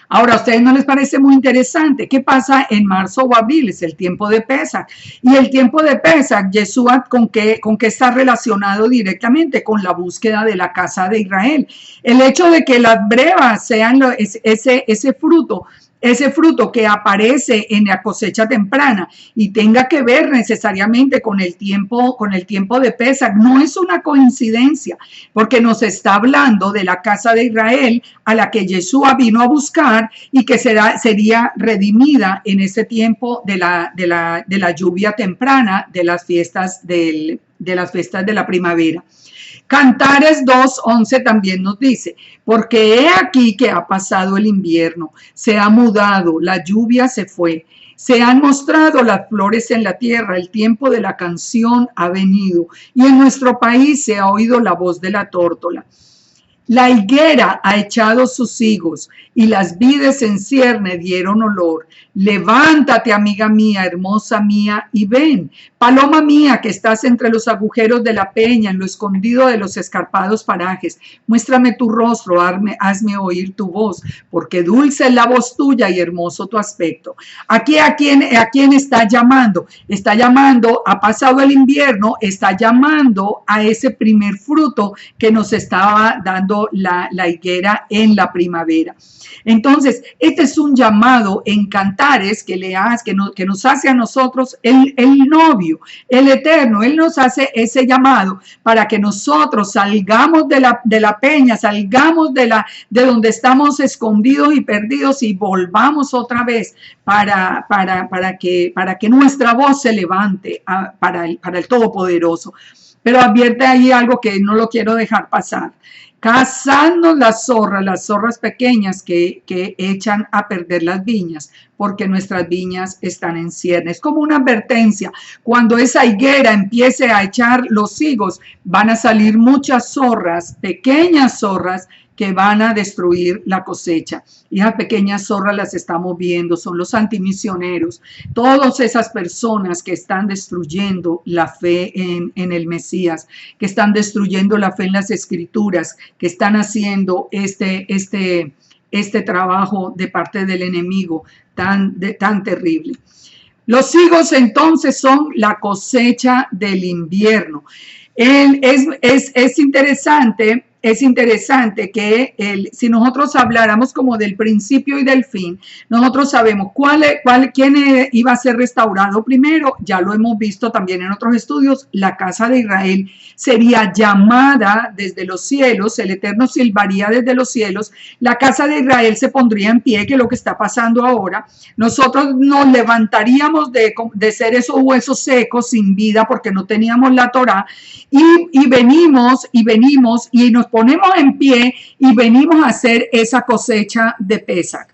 Ahora, ¿a ustedes no les parece muy interesante? ¿Qué pasa en marzo o abril? Es el tiempo de Pesaj. Y el tiempo de Pesaj, Yeshua, ¿con qué está relacionado directamente? Con la búsqueda de la casa de Israel. El hecho de que las brevas sean ese fruto que aparece en la cosecha temprana y tenga que ver necesariamente con el tiempo de Pesaj, no es una coincidencia, porque nos está hablando de la casa de Israel a la que Yeshua vino a buscar y que sería redimida en ese tiempo de la lluvia temprana de las fiestas del de las fiestas de la primavera. Cantares 2:11 también nos dice, porque he aquí que ha pasado el invierno, se ha mudado, la lluvia se fue, se han mostrado las flores en la tierra, el tiempo de la canción ha venido y en nuestro país se ha oído la voz de la tórtola. La higuera ha echado sus higos y las vides en cierne dieron olor. Levántate, amiga mía, hermosa mía, y ven, paloma mía, que estás entre los agujeros de la peña, en lo escondido de los escarpados parajes. Muéstrame tu rostro, hazme oír tu voz, porque dulce es la voz tuya y hermoso tu aspecto. Aquí, ¿a quién está llamando? Está llamando, ha pasado el invierno, está llamando a ese primer fruto que nos estaba dando la higuera en la primavera. Entonces, este es un llamado en Cantares que nos hace a nosotros el novio, el eterno. Él nos hace ese llamado para que nosotros salgamos de la peña, salgamos de donde estamos escondidos y perdidos y volvamos otra vez para que nuestra voz se levante para el Todopoderoso. Pero advierte ahí algo que no lo quiero dejar pasar. Cazadnos las zorras pequeñas que echan a perder las viñas, porque nuestras viñas están en cierne. Es como una advertencia. Cuando esa higuera empiece a echar los higos, van a salir muchas zorras, pequeñas zorras, que van a destruir la cosecha. Y esas pequeñas zorras las estamos viendo, son los antimisioneros, todas esas personas que están destruyendo la fe en el Mesías, que están destruyendo la fe en las Escrituras, que están haciendo este trabajo de parte del enemigo tan terrible. Los higos entonces son la cosecha del invierno. Es interesante que si nosotros habláramos como del principio y del fin, nosotros sabemos quién iba a ser restaurado primero. Ya lo hemos visto también en otros estudios. La casa de Israel sería llamada desde los cielos, el Eterno silbaría desde los cielos, la casa de Israel se pondría en pie, que es lo que está pasando ahora. Nosotros nos levantaríamos de ser esos huesos secos sin vida porque no teníamos la Torá, y venimos y nos ponemos en pie y venimos a hacer esa cosecha de Pesach.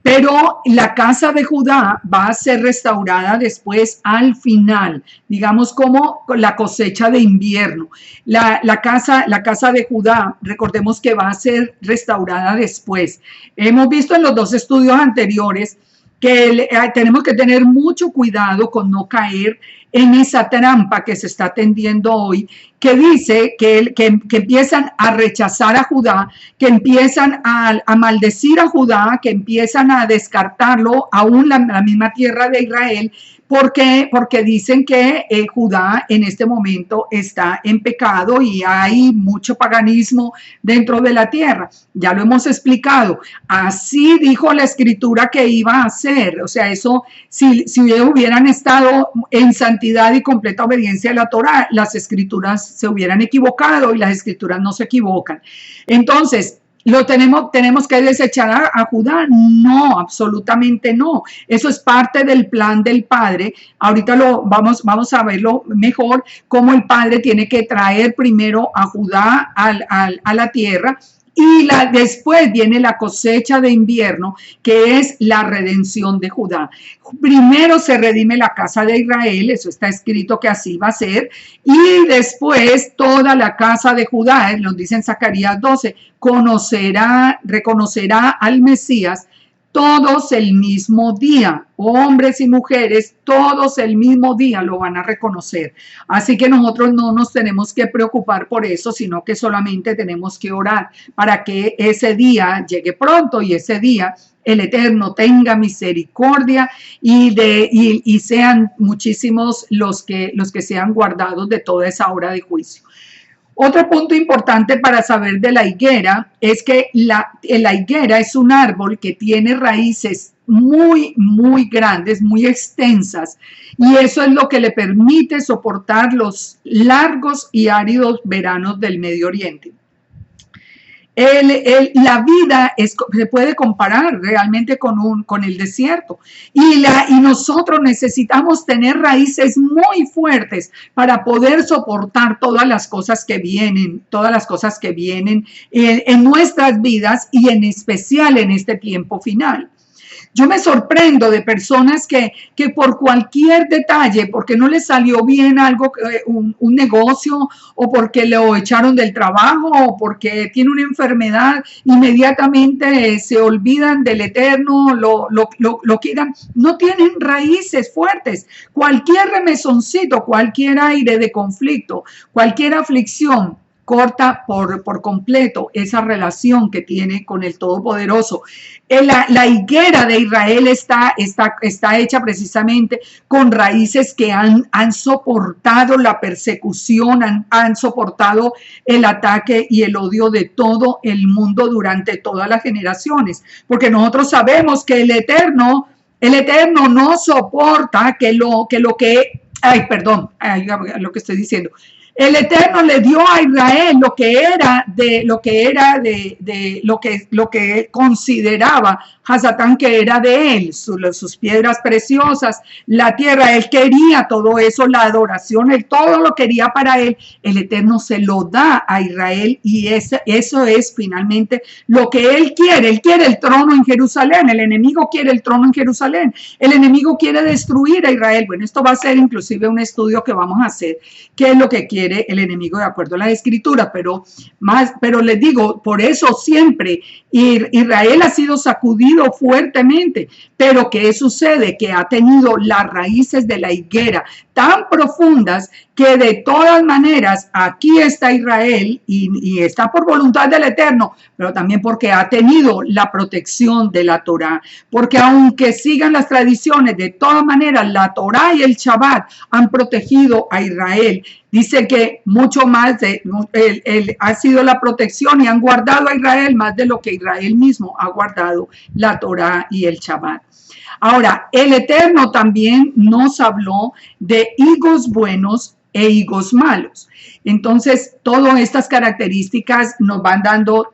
Pero la casa de Judá va a ser restaurada después al final, digamos como la cosecha de invierno. La casa de Judá, recordemos que va a ser restaurada después. Hemos visto en los dos estudios anteriores que tenemos que tener mucho cuidado con no caer en esa trampa que se está tendiendo hoy, que dice que empiezan a rechazar a Judá, que empiezan a maldecir a Judá, que empiezan a descartarlo, aún la misma tierra de Israel. ¿Por qué? Porque dicen que Judá en este momento está en pecado y hay mucho paganismo dentro de la tierra. Ya lo hemos explicado. Así dijo la Escritura que iba a ser. O sea, eso, si ellos hubieran estado en santidad y completa obediencia a la Torá, las Escrituras se hubieran equivocado y las Escrituras no se equivocan. Entonces, ¿tenemos que desechar a Judá? No, absolutamente no. Eso es parte del plan del Padre. Ahorita vamos a verlo mejor, cómo el Padre tiene que traer primero a Judá a la tierra. Y después viene la cosecha de invierno, que es la redención de Judá. Primero se redime la casa de Israel, eso está escrito que así va a ser, y después toda la casa de Judá, nos dice en Zacarías 12, reconocerá al Mesías todos el mismo día, hombres y mujeres, todos el mismo día lo van a reconocer. Así que nosotros no nos tenemos que preocupar por eso, sino que solamente tenemos que orar para que ese día llegue pronto y ese día el Eterno tenga misericordia y sean muchísimos los que sean guardados de toda esa hora de juicio. Otro punto importante para saber de la higuera es que la higuera es un árbol que tiene raíces muy, muy grandes, muy extensas, y eso es lo que le permite soportar los largos y áridos veranos del Medio Oriente. La vida se puede comparar realmente con el desierto y nosotros necesitamos tener raíces muy fuertes para poder soportar todas las cosas que vienen en nuestras vidas y en especial en este tiempo final. Yo me sorprendo de personas que por cualquier detalle, porque no les salió bien algo, un negocio, o porque lo echaron del trabajo, o porque tiene una enfermedad, inmediatamente se olvidan del Eterno, lo quitan. No tienen raíces fuertes. Cualquier remesoncito, cualquier aire de conflicto, cualquier aflicción, corta por completo esa relación que tiene con el Todopoderoso. La higuera de Israel está hecha precisamente con raíces que han soportado la persecución, han soportado el ataque y el odio de todo el mundo durante todas las generaciones, porque nosotros sabemos que el Eterno no soporta lo que estoy diciendo. El Eterno le dio a Israel lo que él consideraba Hasatán, que era de él, sus piedras preciosas, la tierra. Él quería todo eso, la adoración, él todo lo quería para él. El Eterno se lo da a Israel y eso es finalmente lo que él quiere. Él quiere el trono en Jerusalén. El enemigo quiere el trono en Jerusalén. El enemigo quiere destruir a Israel. Bueno, esto va a ser inclusive un estudio que vamos a hacer, qué es lo que quiere el enemigo de acuerdo a la escritura, pero les digo, por eso siempre Israel ha sido sacudido fuertemente. Pero ¿qué sucede? Que ha tenido las raíces de la higuera tan profundas que de todas maneras aquí está Israel y está por voluntad del Eterno, pero también porque ha tenido la protección de la Torá, porque aunque sigan las tradiciones, de todas maneras la Torá y el Shabbat han protegido a Israel. Dice que mucho más ha sido la protección y han guardado a Israel más de lo que Israel mismo ha guardado la Torá y el Shabbat. Ahora, el Eterno también nos habló de higos buenos e higos malos. Entonces, todas estas características nos van dando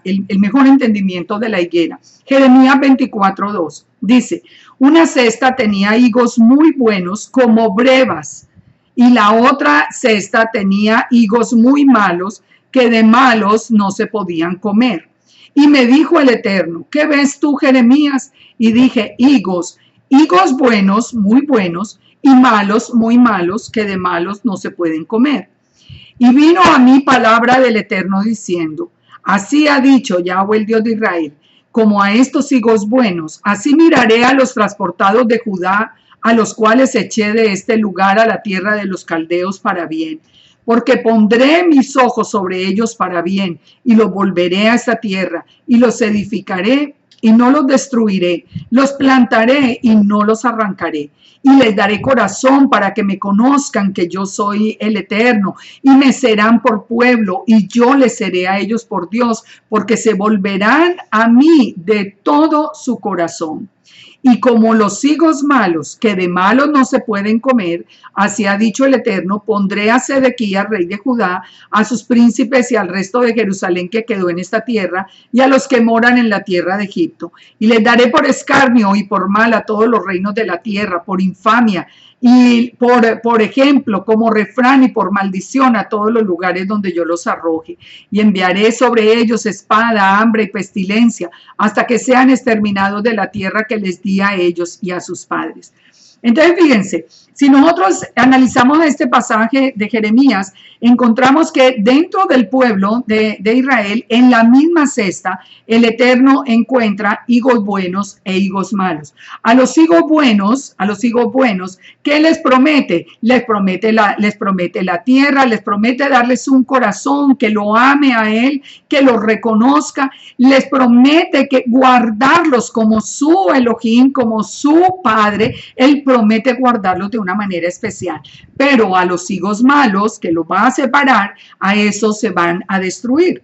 el mejor entendimiento de la higuera. Jeremías 24:2 dice: una cesta tenía higos muy buenos como brevas, y la otra cesta tenía higos muy malos, que de malos no se podían comer. Y me dijo el Eterno: ¿qué ves tú, Jeremías? Y dije: higos buenos, muy buenos, y malos, muy malos, que de malos no se pueden comer. Y vino a mí palabra del Eterno diciendo: así ha dicho Yahweh, el Dios de Israel, como a estos higos buenos, así miraré a los transportados de Judá, a los cuales eché de este lugar a la tierra de los caldeos para bien. Porque pondré mis ojos sobre ellos para bien, y los volveré a esta tierra, y los edificaré, y no los destruiré, los plantaré, y no los arrancaré. Y les daré corazón para que me conozcan que yo soy el Eterno, y me serán por pueblo, y yo les seré a ellos por Dios, porque se volverán a mí de todo su corazón. Y como los higos malos, que de malos no se pueden comer, así ha dicho el Eterno, pondré a Sedequías, rey de Judá, a sus príncipes y al resto de Jerusalén que quedó en esta tierra, y a los que moran en la tierra de Egipto. Y les daré por escarnio y por mal a todos los reinos de la tierra, por infamia, y por ejemplo, como refrán y por maldición a todos los lugares donde yo los arroje. Y enviaré sobre ellos espada, hambre y pestilencia, hasta que sean exterminados de la tierra que les di a ellos y a sus padres. Entonces, fíjense, si nosotros analizamos este pasaje de Jeremías, encontramos que dentro del pueblo de Israel, en la misma cesta, el Eterno encuentra higos buenos e higos malos. A los higos buenos, ¿qué les promete? Les promete la tierra, les promete darles un corazón que lo ame a él, que lo reconozca, les promete que guardarlos como su Elohim, como su Padre. Él promete guardarlos de una manera especial, pero a los higos malos, que los va a separar, a esos se van a destruir.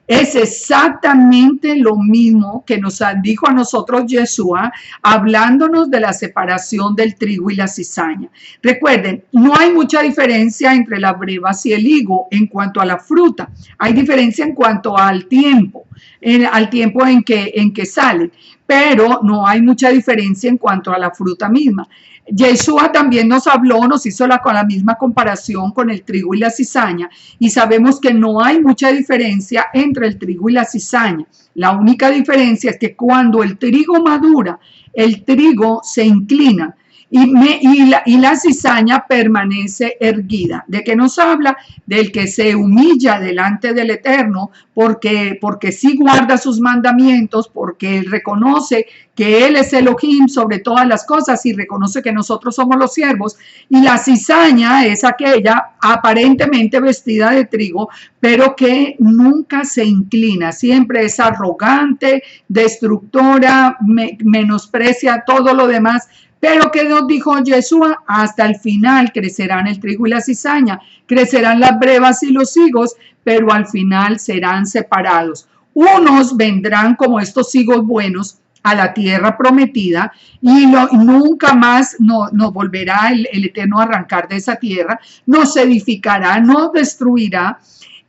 Es exactamente lo mismo que nos dijo a nosotros Yeshua, hablándonos de la separación del trigo y la cizaña. Recuerden, no hay mucha diferencia entre las brevas y el higo en cuanto a la fruta. Hay diferencia en cuanto al tiempo en que salen, pero no hay mucha diferencia en cuanto a la fruta misma. Yeshua también nos habló, nos hizo con la misma comparación con el trigo y la cizaña, y sabemos que no hay mucha diferencia entre el trigo y la cizaña. La única diferencia es que cuando el trigo madura, el trigo se inclina y la cizaña permanece erguida. ¿De qué nos habla? Del que se humilla delante del Eterno porque sí guarda sus mandamientos, porque él reconoce que él es Elohim sobre todas las cosas y reconoce que nosotros somos los siervos. Y la cizaña es aquella aparentemente vestida de trigo, pero que nunca se inclina, siempre es arrogante, destructora, menosprecia todo lo demás. Pero ¿qué nos dijo Yeshua? Hasta el final crecerán el trigo y la cizaña, crecerán las brevas y los higos, pero al final serán separados. Unos vendrán como estos higos buenos a la tierra prometida y nunca más nos volverá el Eterno a arrancar de esa tierra, nos edificará, nos destruirá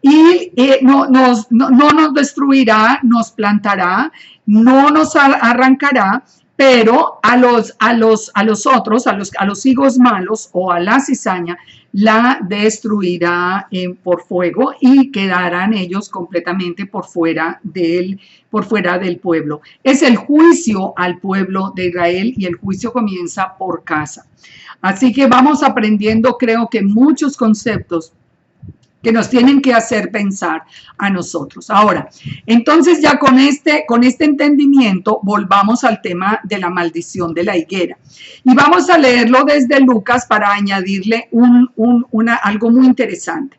y no nos destruirá, nos plantará, no nos arrancará. Pero a los otros, a los higos malos o a la cizaña, la destruirá por fuego y quedarán ellos completamente por fuera del pueblo. Es el juicio al pueblo de Israel y el juicio comienza por casa. Así que vamos aprendiendo, creo que muchos conceptos que nos tienen que hacer pensar a nosotros. Ahora, entonces ya con este entendimiento, volvamos al tema de la maldición de la higuera. Y vamos a leerlo desde Lucas para añadirle algo muy interesante.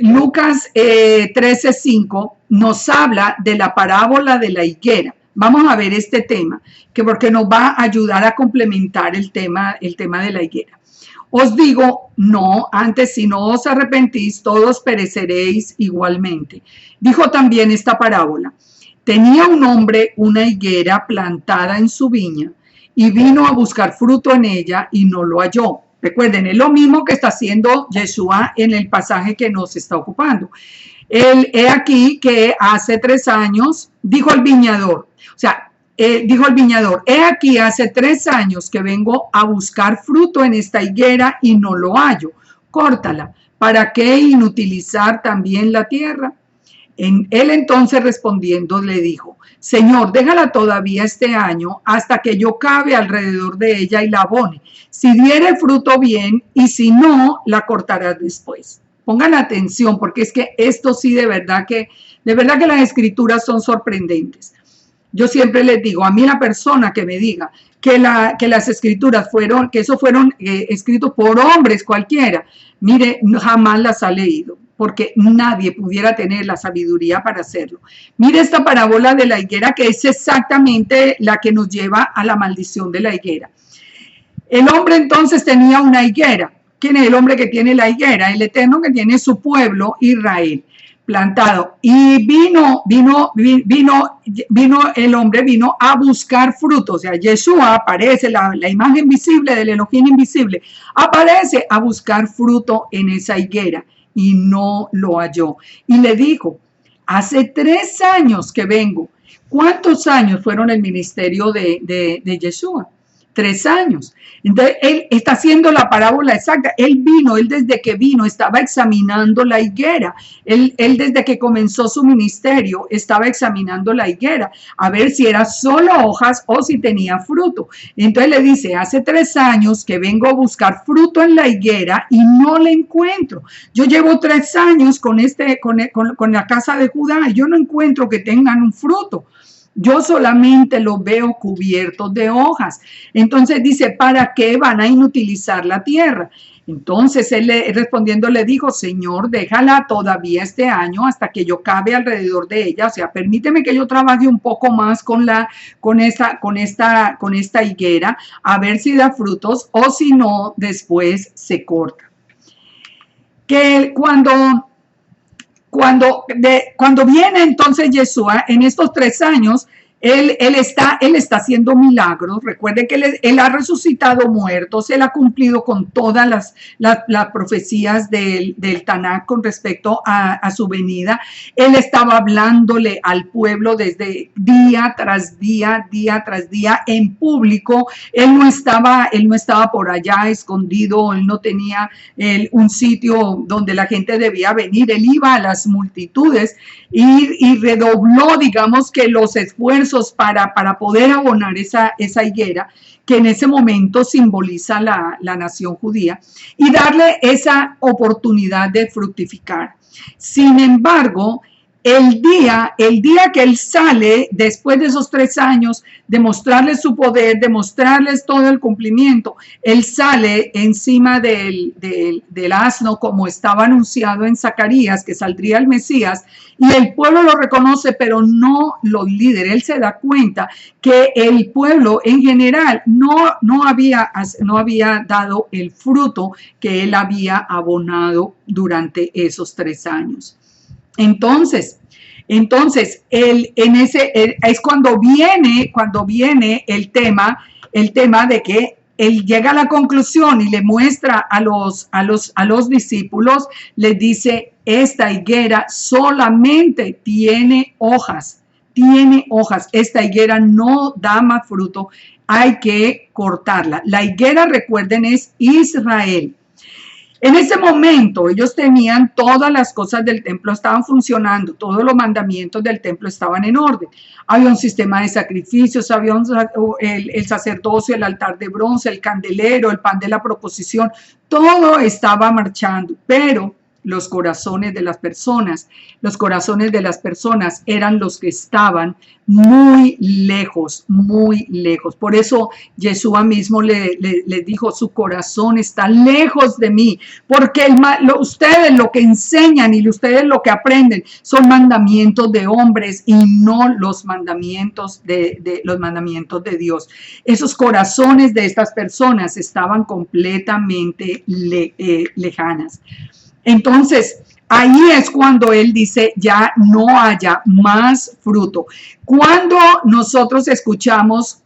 Lucas 13:5 nos habla de la parábola de la higuera. Vamos a ver este tema, porque nos va a ayudar a complementar el tema de la higuera. Os digo, no, antes si no os arrepentís, todos pereceréis igualmente. Dijo también esta parábola. Tenía un hombre una higuera plantada en su viña y vino a buscar fruto en ella y no lo halló. Recuerden, es lo mismo que está haciendo Yeshua en el pasaje que nos está ocupando. He aquí que hace 3 años, dijo el viñador, dijo el viñador, he aquí hace 3 años que vengo a buscar fruto en esta higuera y no lo hallo. Córtala. ¿Para qué inutilizar también la tierra? Él entonces respondiendo le dijo, Señor, déjala todavía este año hasta que yo cave alrededor de ella y la abone. Si diere fruto bien y si no, la cortarás después. Pongan atención porque es que esto sí de verdad que las escrituras son sorprendentes. Yo siempre les digo, a mí la persona que me diga que las escrituras fueron escritos por hombres cualquiera, mire, jamás las ha leído, porque nadie pudiera tener la sabiduría para hacerlo. Mire esta parábola de la higuera, que es exactamente la que nos lleva a la maldición de la higuera. El hombre entonces tenía una higuera. ¿Quién es el hombre que tiene la higuera? El Eterno, que tiene su pueblo, Israel, plantado. Y el hombre vino a buscar frutos. O sea, Yeshua aparece, la imagen visible del Elohim invisible, aparece a buscar fruto en esa higuera y no lo halló. Y le dijo, hace 3 años que vengo. ¿Cuántos años fueron el ministerio de Yeshua? 3 años. Entonces, él está haciendo la parábola exacta. Él desde que vino, estaba examinando la higuera. Él desde que comenzó su ministerio, estaba examinando la higuera, a ver si era solo hojas o si tenía fruto. Entonces le dice, hace 3 años que vengo a buscar fruto en la higuera y no le encuentro. Yo llevo 3 años con la casa de Judá y yo no encuentro que tengan un fruto. Yo solamente los veo cubiertos de hojas. Entonces dice, ¿para qué van a inutilizar la tierra? Entonces él respondiendo le dijo, Señor, déjala todavía este año hasta que yo cave alrededor de ella. O sea, permíteme que yo trabaje un poco más con esta higuera, a ver si da frutos o si no, después se corta. Que cuando cuando viene entonces Yeshua en estos 3 años, él está haciendo milagros. Recuerde que él ha resucitado muertos, él ha cumplido con todas las profecías del Tanaj con respecto a su venida. Él estaba hablándole al pueblo desde día tras día en público. Él no estaba por allá escondido, él no tenía un sitio donde la gente debía venir. Él iba a las multitudes y redobló, digamos, que los esfuerzos para poder abonar esa higuera que en ese momento simboliza la nación judía y darle esa oportunidad de fructificar. Sin embargo, el día que él sale después de esos 3 años de mostrarles su poder, de mostrarles todo el cumplimiento, él sale encima del asno como estaba anunciado en Zacarías que saldría el Mesías, y el pueblo lo reconoce, pero no los líderes. Él se da cuenta que el pueblo en general no había dado el fruto que él había abonado durante esos 3 años. Entonces es cuando viene el tema de que él llega a la conclusión y le muestra a los discípulos, les dice: esta higuera solamente tiene hojas, esta higuera no da más fruto, hay que cortarla. La higuera, recuerden, es Israel. En ese momento ellos tenían todas las cosas del templo, estaban funcionando, todos los mandamientos del templo estaban en orden. Había un sistema de sacrificios, había el sacerdocio, el altar de bronce, el candelero, el pan de la proposición, todo estaba marchando, pero los corazones de las personas eran los que estaban muy lejos. Por eso Yeshua mismo le dijo: su corazón está lejos de mí, porque ustedes lo que enseñan y ustedes lo que aprenden son mandamientos de hombres y no los mandamientos de Dios. Esos corazones de estas personas estaban completamente lejanas. Entonces, ahí es cuando él dice: ya no haya más fruto. Cuando nosotros escuchamos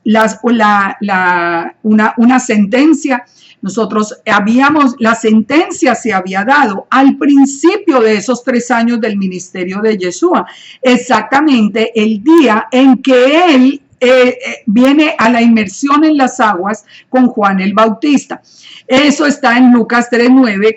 una sentencia, la sentencia se había dado al principio de esos 3 años del ministerio de Yeshua, exactamente el día en que él viene a la inmersión en las aguas con Juan el Bautista. Eso está en Lucas 3:9,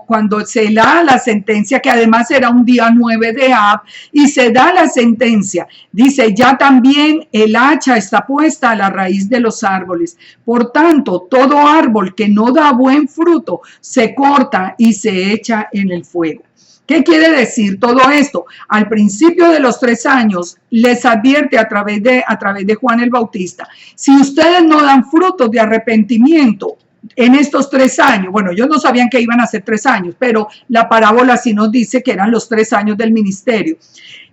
cuando se da la sentencia, que además era un día 9 de Ab, y se da la sentencia. Dice: ya también el hacha está puesta a la raíz de los árboles. Por tanto, todo árbol que no da buen fruto se corta y se echa en el fuego. ¿Qué quiere decir todo esto? Al principio de los 3 años les advierte a través de Juan el Bautista: si ustedes no dan frutos de arrepentimiento en estos 3 años, bueno, ellos no sabían que iban a ser 3 años, pero la parábola sí nos dice que eran los 3 años del ministerio.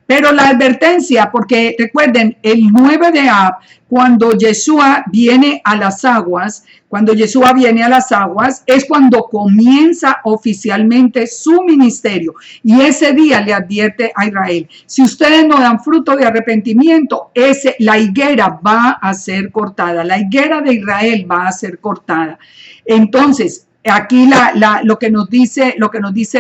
Pero la advertencia, porque recuerden, el 9 de Ab, cuando Yeshua viene a las aguas, es cuando comienza oficialmente su ministerio. Y ese día le advierte a Israel: si ustedes no dan fruto de arrepentimiento, la higuera va a ser cortada. La higuera de Israel va a ser cortada. Entonces, aquí lo que nos dice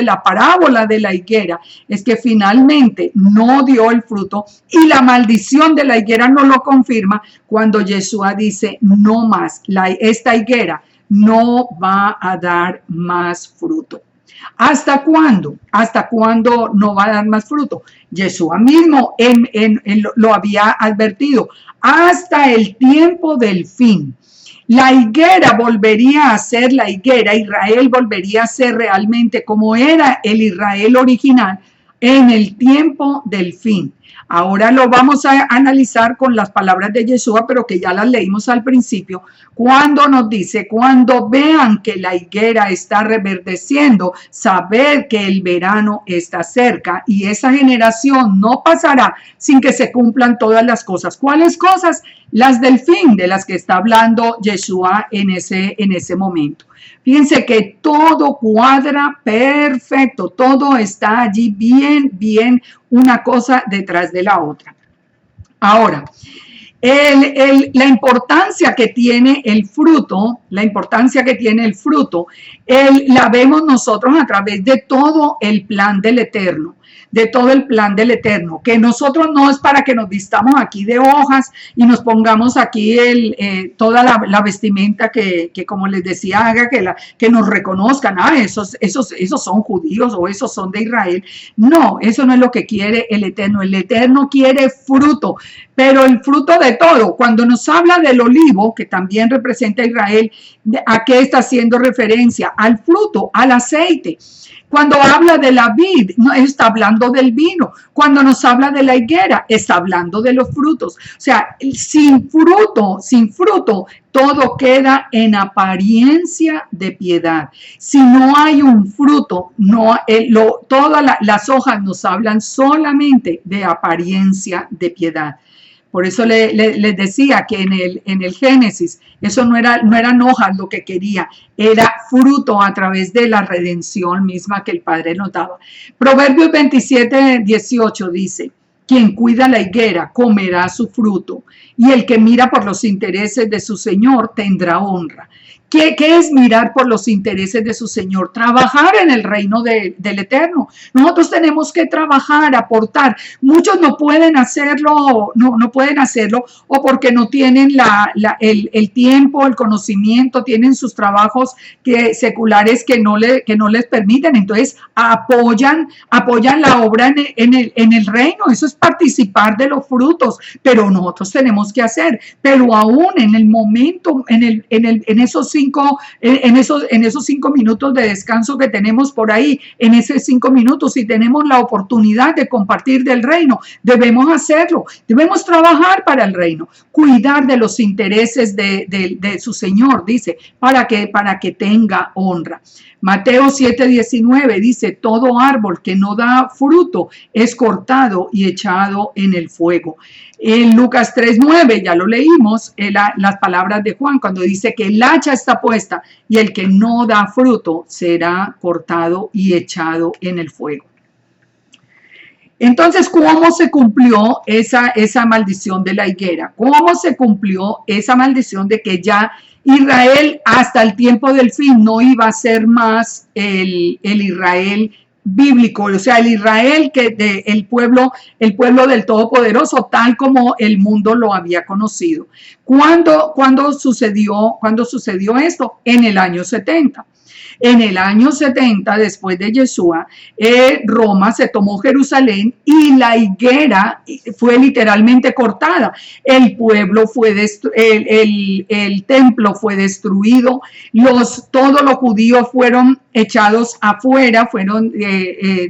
la parábola de la higuera es que finalmente no dio el fruto, y la maldición de la higuera no lo confirma cuando Yeshua dice: no más, esta higuera no va a dar más fruto. ¿Hasta cuándo? ¿Hasta cuándo no va a dar más fruto? Yeshua mismo lo había advertido: hasta el tiempo del fin. La higuera volvería a ser la higuera, Israel volvería a ser realmente como era el Israel original en el tiempo del fin. Ahora lo vamos a analizar con las palabras de Yeshua, pero que ya las leímos al principio, cuando nos dice: cuando vean que la higuera está reverdeciendo, saber que el verano está cerca, y esa generación no pasará sin que se cumplan todas las cosas. ¿Cuáles cosas? Las del fin, de las que está hablando Yeshua en ese momento. Fíjense que todo cuadra perfecto, todo está allí bien, una cosa detrás de la otra. Ahora, la importancia que tiene el fruto, la vemos nosotros a través de todo el plan del Eterno. Que nosotros no es para que nos vistamos aquí de hojas y nos pongamos aquí toda la vestimenta que como les decía, haga que nos reconozcan, esos son judíos o esos son de Israel. No, eso no es lo que quiere el Eterno. El Eterno quiere fruto, pero el fruto de todo. Cuando nos habla del olivo, que también representa a Israel, ¿a qué está haciendo referencia? Al fruto, al aceite. Cuando habla de la vid, no está hablando del vino. Cuando nos habla de la higuera, está hablando de los frutos. O sea, sin fruto, todo queda en apariencia de piedad. Si no hay un fruto, todas las hojas nos hablan solamente de apariencia de piedad. Por eso les decía que en el Génesis, eso no eran hojas lo que quería, era fruto a través de la redención misma que el Padre nos daba. Proverbios 27:18 dice: quien cuida la higuera comerá su fruto, y el que mira por los intereses de su Señor tendrá honra. ¿Qué es mirar por los intereses de su Señor? Trabajar en el reino del Eterno. Nosotros tenemos que trabajar, aportar. Muchos no pueden hacerlo, no pueden hacerlo, o porque no tienen el tiempo, el conocimiento, tienen sus trabajos seculares que no les permiten. Entonces apoyan la obra en el reino. Eso es participar de los frutos, pero nosotros tenemos que hacer. Pero aún en el momento, en esos 5 minutos de descanso que tenemos por ahí, en esos 5 minutos, si tenemos la oportunidad de compartir del reino, debemos hacerlo, debemos trabajar para el reino, cuidar de los intereses de su Señor, dice, para que tenga honra. Mateo 7:19 dice: todo árbol que no da fruto es cortado y echado en el fuego. En Lucas 3:9 ya lo leímos, las palabras de Juan cuando dice que el hacha está puesta y el que no da fruto será cortado y echado en el fuego. Entonces, ¿cómo se cumplió esa maldición de la higuera? ¿Cómo se cumplió esa maldición de que ya Israel hasta el tiempo del fin no iba a ser más el Israel bíblico, o sea, el Israel el pueblo del Todopoderoso, tal como el mundo lo había conocido? ¿Cuándo sucedió esto? En el año 70. En el año 70, después de Yeshua, Roma se tomó Jerusalén y la higuera fue literalmente cortada. El templo fue destruido, todos los judíos fueron echados afuera, fueron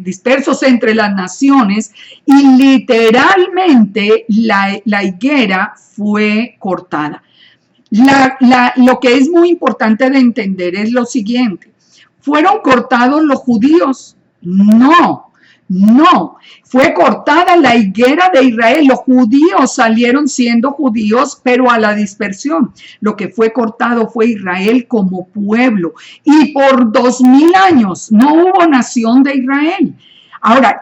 dispersos entre las naciones y literalmente la higuera fue cortada. Lo que es muy importante de entender es lo siguiente: ¿fueron cortados los judíos? No, fue cortada la higuera de Israel. Los judíos salieron siendo judíos, pero a la dispersión. Lo que fue cortado fue Israel como pueblo, y por 2000 años no hubo nación de Israel. Ahora,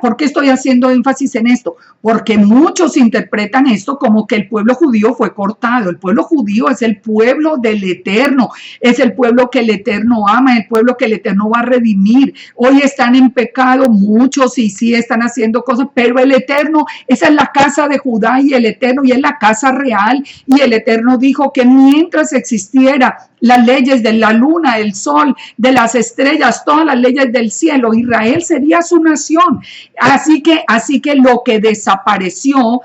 ¿por qué estoy haciendo énfasis en esto? Porque muchos interpretan esto como que el pueblo judío fue cortado. El pueblo judío es el pueblo del Eterno, es el pueblo que el Eterno ama, el pueblo que el Eterno va a redimir. Hoy están en pecado muchos y sí están haciendo cosas, pero el Eterno, esa es la casa de Judá y el Eterno, y es la casa real. Y el Eterno dijo que mientras existiera las leyes de la luna, el sol, de las estrellas, todas las leyes del cielo, Israel sería su nación. Así que lo que desapareció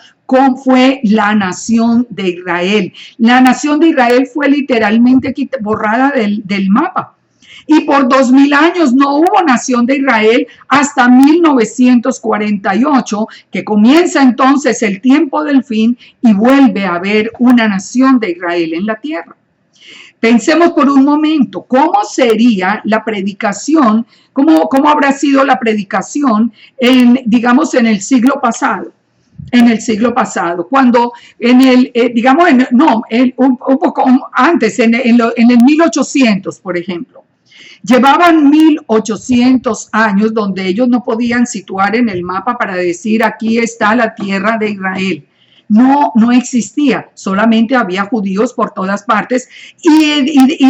fue la nación de Israel. La nación de Israel fue literalmente borrada del mapa. Y por 2000 años no hubo nación de Israel hasta 1948, que comienza entonces el tiempo del fin y vuelve a haber una nación de Israel en la tierra. Pensemos por un momento, ¿cómo sería la predicación? ¿Cómo habrá sido la predicación digamos, en el siglo pasado? en el siglo pasado, cuando en el, digamos, un poco antes, en el 1800, por ejemplo. Llevaban 1800 años donde ellos no podían situar en el mapa para decir aquí está la tierra de Israel. No existía, solamente había judíos por todas partes y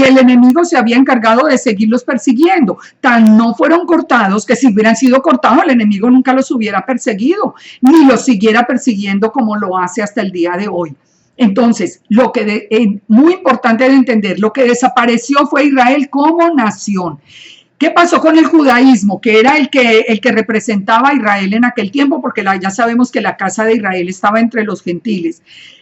el enemigo se había encargado de seguirlos persiguiendo. Tan no fueron cortados que si hubieran sido cortados el enemigo nunca los hubiera perseguido, ni los siguiera persiguiendo como lo hace hasta el día de hoy. Entonces, muy importante de entender, lo que desapareció fue Israel como nación. ¿Qué pasó con el judaísmo? Que era el que representaba a Israel en aquel tiempo, porque ya sabemos que la casa de Israel estaba entre los gentiles.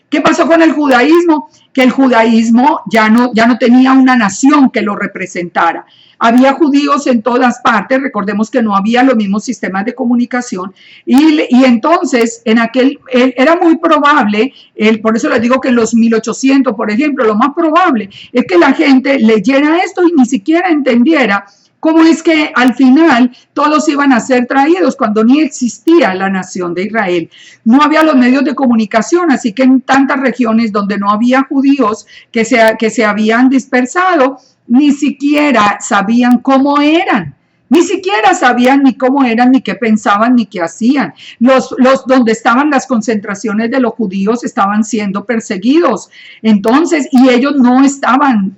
¿Qué pasó con el judaísmo? Que el judaísmo ya no tenía una nación que lo representara. Había judíos en todas partes, recordemos que no había los mismos sistemas de comunicación y entonces era muy probable, por eso les digo que en los 1800, por ejemplo, lo más probable es que la gente leyera esto y ni siquiera entendiera cómo es que al final todos iban a ser traídos cuando ni existía la nación de Israel. No había los medios de comunicación, así que en tantas regiones donde no había judíos que se habían dispersado, ni siquiera sabían cómo eran. Ni siquiera sabían ni cómo eran, ni qué pensaban, ni qué hacían. Donde estaban las concentraciones de los judíos estaban siendo perseguidos. Entonces, y ellos no estaban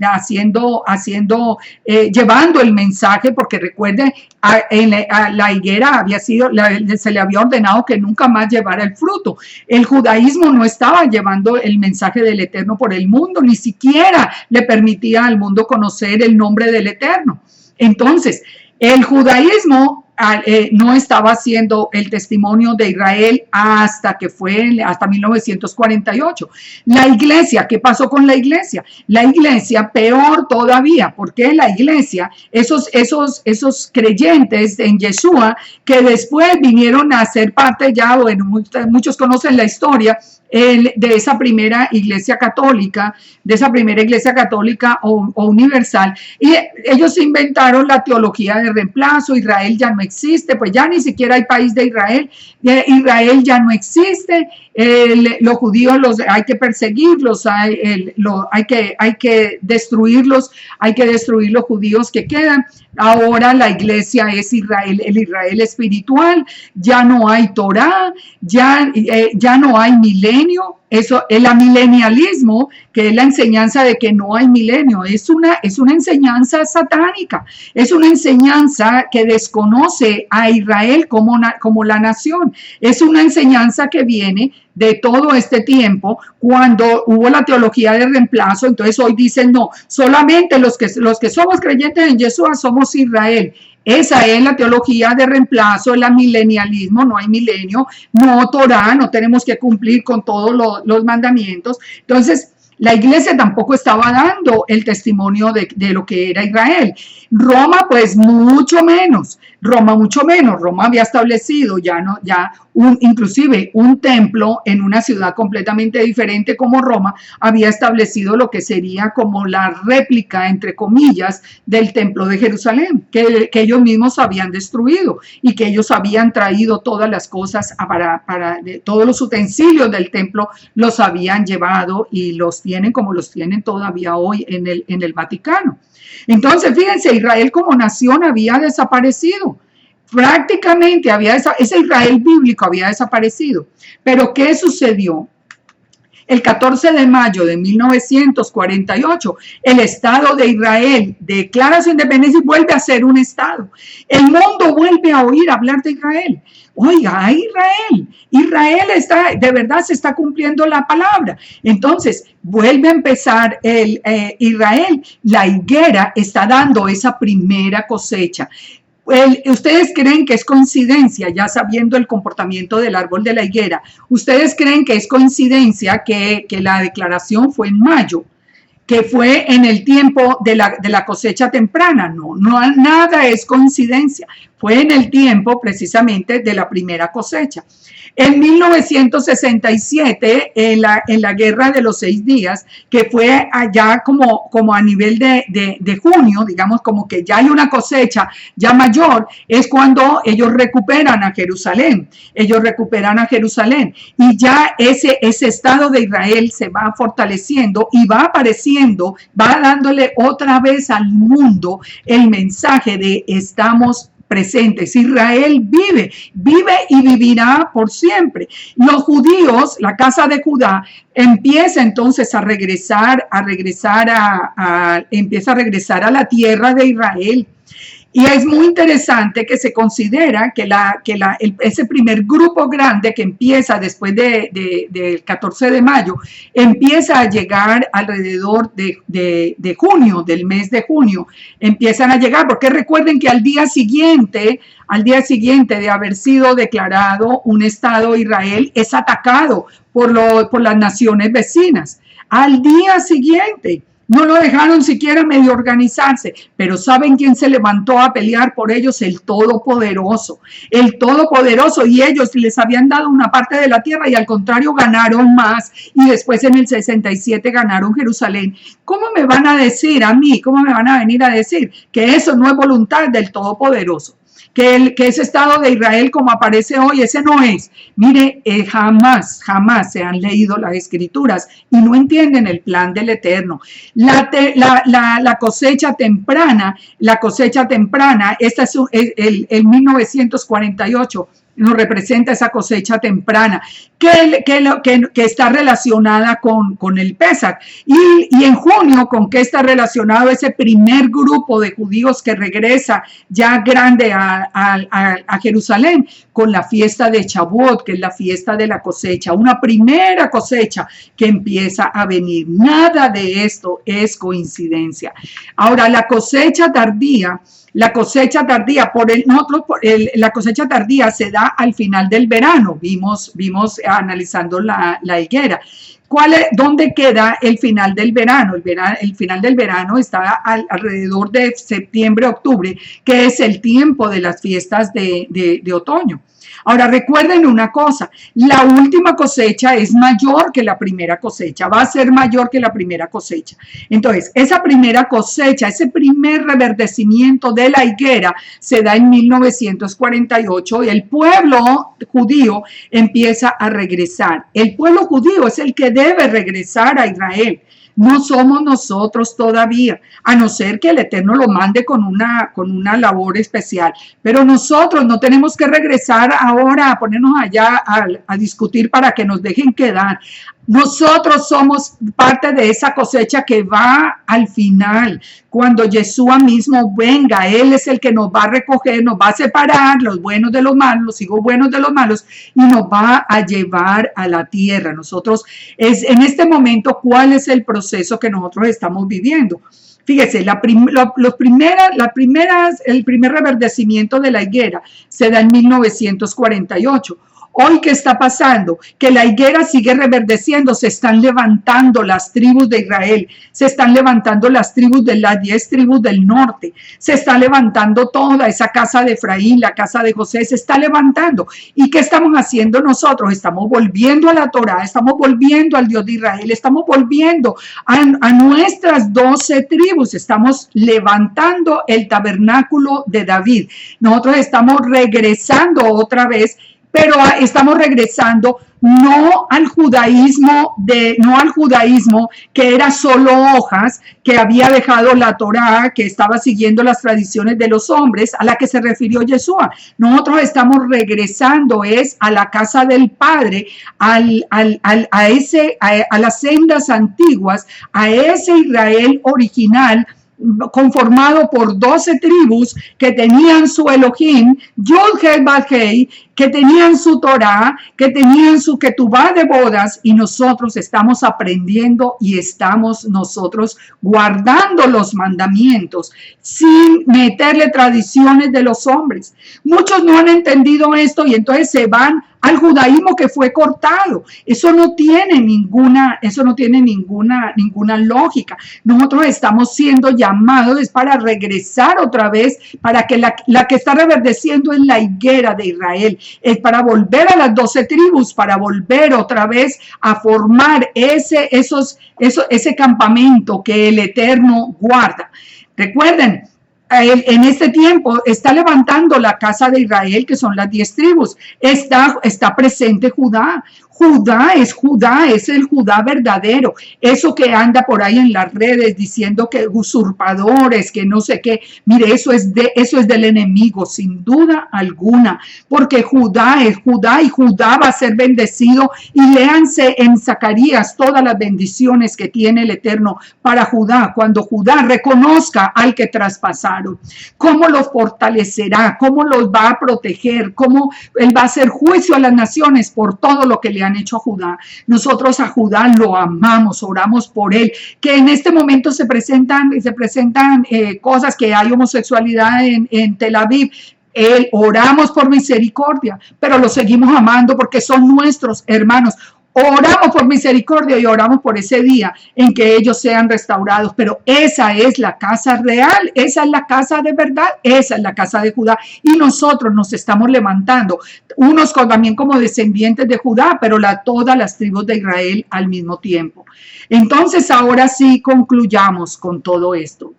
llevando el mensaje, porque recuerden, a la higuera se le había ordenado que nunca más llevara el fruto. El judaísmo no estaba llevando el mensaje del Eterno por el mundo, ni siquiera le permitía al mundo conocer el nombre del Eterno. Entonces, el judaísmo no estaba haciendo el testimonio de Israel hasta 1948. La iglesia, ¿qué pasó con la iglesia? La iglesia, peor todavía, porque la iglesia, esos creyentes en Yeshua, que después vinieron a ser parte ya, bueno, muchos conocen la historia, de esa primera iglesia católica, o universal, y ellos inventaron la teología de reemplazo. Israel ya no existe, pues ya ni siquiera hay país de Israel, Israel ya no existe, los judíos hay que perseguirlos, hay que destruirlos, hay que destruir los judíos que quedan. Ahora la iglesia es Israel, el Israel espiritual, ya no hay Torah, ya no hay milenio. Eso, el amilenialismo, que es la enseñanza de que no hay milenio, es una enseñanza satánica, es una enseñanza que desconoce a Israel como la nación, es una enseñanza que viene de todo este tiempo, cuando hubo la teología de reemplazo. Entonces hoy dicen no, solamente los que somos creyentes en Yeshua somos Israel. Esa es la teología de reemplazo, el amilenialismo, no hay milenio, no Torah, no tenemos que cumplir con todos los mandamientos. Entonces, la iglesia tampoco estaba dando el testimonio de lo que era Israel. Roma, pues mucho menos. Roma había establecido inclusive un templo en una ciudad completamente diferente como Roma, había establecido lo que sería como la réplica, entre comillas, del templo de Jerusalén, que ellos mismos habían destruido y que ellos habían traído todas las cosas todos los utensilios del templo los habían llevado y los tienen como los tienen todavía hoy en el Vaticano. Entonces, fíjense, Israel como nación había desaparecido. Prácticamente ese Israel bíblico había desaparecido. Pero ¿qué sucedió? El 14 de mayo de 1948, el Estado de Israel declara su independencia y vuelve a ser un Estado. El mundo vuelve a oír hablar de Israel. Oiga, Israel de verdad se está cumpliendo la palabra. Entonces, vuelve a empezar Israel. La higuera está dando esa primera cosecha. ¿Ustedes creen que es coincidencia, ya sabiendo el comportamiento del árbol de la higuera, ustedes creen que es coincidencia que la declaración fue en mayo? que fue en el tiempo de la cosecha temprana. No, nada es coincidencia. Fue en el tiempo precisamente de la primera cosecha. En 1967, en la Guerra de los 6 días, que fue allá como a nivel de junio, digamos como que ya hay una cosecha ya mayor, es cuando ellos recuperan a Jerusalén. Ellos recuperan a Jerusalén y ya ese Estado de Israel se va fortaleciendo y va apareciendo, va dándole otra vez al mundo el mensaje de estamos presentes. Israel vive y vivirá por siempre. Los judíos, la casa de Judá, empieza entonces a regresar a la tierra de Israel. Y es muy interesante que se considera que ese primer grupo grande que empieza después del 14 de mayo, empieza a llegar alrededor de junio, del mes de junio, empiezan a llegar, porque recuerden que al día siguiente de haber sido declarado un Estado Israel, es atacado por las naciones vecinas. Al día siguiente. No lo dejaron siquiera medio organizarse, pero ¿saben quién se levantó a pelear por ellos? El Todopoderoso, y ellos les habían dado una parte de la tierra y al contrario ganaron más y después en el 67 ganaron Jerusalén. ¿Cómo me van a decir a mí, cómo me van a venir a decir que eso no es voluntad del Todopoderoso? Que ese Estado de Israel como aparece hoy, ese no es. Mire, jamás se han leído las Escrituras y no entienden el plan del Eterno. La cosecha temprana, esta es el 1948, nos representa esa cosecha temprana que está relacionada con el Pesach. Y en junio, ¿con qué está relacionado ese primer grupo de judíos que regresa ya grande a Jerusalén? Con la fiesta de Shavuot, que es la fiesta de la cosecha, una primera cosecha que empieza a venir. Nada de esto es coincidencia. Ahora, la cosecha tardía la cosecha tardía se da al final del verano. Vimos analizando la higuera. ¿Dónde queda el final del verano? El final del verano está alrededor de septiembre, octubre, que es el tiempo de las fiestas de otoño. Ahora recuerden una cosa, la última cosecha es mayor que la primera cosecha, va a ser mayor que la primera cosecha. Entonces, esa primera cosecha, ese primer reverdecimiento de la higuera se da en 1948 y el pueblo judío empieza a regresar. El pueblo judío es el que debe regresar a Israel. No somos nosotros todavía, a no ser que el Eterno lo mande con una labor especial. Pero nosotros no tenemos que regresar ahora a ponernos allá a discutir para que nos dejen quedar. Nosotros somos parte de esa cosecha que va al final, cuando Yeshua mismo venga. Él es el que nos va a recoger, nos va a separar los buenos de los malos, los hijos buenos de los malos, y nos va a llevar a la tierra. Nosotros, en este momento, ¿cuál es el proceso que nosotros estamos viviendo? Fíjese, el primer reverdecimiento de la higuera se da en 1948. Hoy, ¿qué está pasando? Que la higuera sigue reverdeciendo, se están levantando las tribus de Israel, se están levantando las 10 tribus del norte, se está levantando toda esa casa de Efraín, la casa de José, se está levantando. ¿Y qué estamos haciendo nosotros? Estamos volviendo a la Torá, estamos volviendo al Dios de Israel, estamos volviendo a nuestras 12 tribus, estamos levantando el tabernáculo de David. Nosotros estamos regresando otra vez, pero estamos regresando no al judaísmo que era solo hojas, que había dejado la Torá, que estaba siguiendo las tradiciones de los hombres, a la que se refirió Yeshua. Nosotros estamos regresando a la casa del Padre, a las sendas antiguas, a ese Israel original, conformado por 12 tribus que tenían su Elohim, Yud-Heh-Vah-Heh, que tenían su Torá, que tenían su ketubá de bodas, y nosotros estamos aprendiendo y estamos nosotros guardando los mandamientos sin meterle tradiciones de los hombres. Muchos no han entendido esto y entonces se van al judaísmo que fue cortado. Eso no tiene ninguna lógica. Nosotros estamos siendo llamados es para regresar otra vez, para que la que está reverdeciendo es la higuera de Israel, es para volver a las 12 tribus, para volver otra vez a formar ese campamento que el Eterno guarda. Recuerden, en este tiempo está levantando la casa de Israel, que son las 10 tribus. Está presente Judá. Judá, es el Judá verdadero. Eso que anda por ahí en las redes diciendo que usurpadores, que no sé qué. Mire, eso es del enemigo, sin duda alguna, porque Judá es Judá y Judá va a ser bendecido. Y léanse en Zacarías todas las bendiciones que tiene el Eterno para Judá. Cuando Judá reconozca al que traspasaron, cómo los fortalecerá, cómo los va a proteger, cómo él va a hacer juicio a las naciones por todo lo que le han hecho a Judá. Nosotros a Judá lo amamos, oramos por él, que en este momento se presentan cosas, que hay homosexualidad en Tel Aviv. Oramos por misericordia, pero los seguimos amando porque son nuestros hermanos. Oramos por misericordia y oramos por ese día en que ellos sean restaurados, pero esa es la casa real, esa es la casa de verdad, esa es la casa de Judá, y nosotros nos estamos levantando, unos también como descendientes de Judá, pero todas las tribus de Israel al mismo tiempo. Entonces ahora sí concluyamos con todo esto.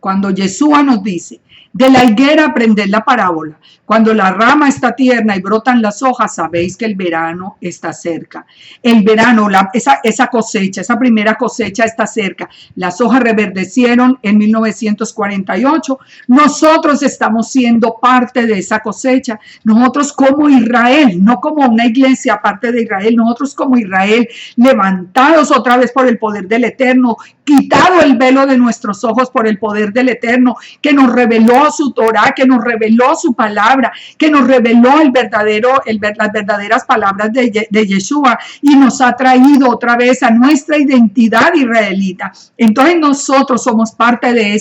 Cuando Yeshua nos dice, de la higuera aprended la parábola. Cuando la rama está tierna y brotan las hojas, sabéis que el verano está cerca. El verano, esa cosecha, esa primera cosecha está cerca. Las hojas reverdecieron en 1948. Nosotros estamos siendo parte de esa cosecha. Nosotros como Israel, no como una iglesia aparte de Israel, nosotros como Israel, levantados otra vez por el poder del Eterno, quitado el velo de nuestros ojos por el poder del Eterno, que nos reveló su Torá, que nos reveló su palabra, que nos reveló las verdaderas palabras de Yeshua, y nos ha traído otra vez a nuestra identidad israelita. Entonces nosotros somos parte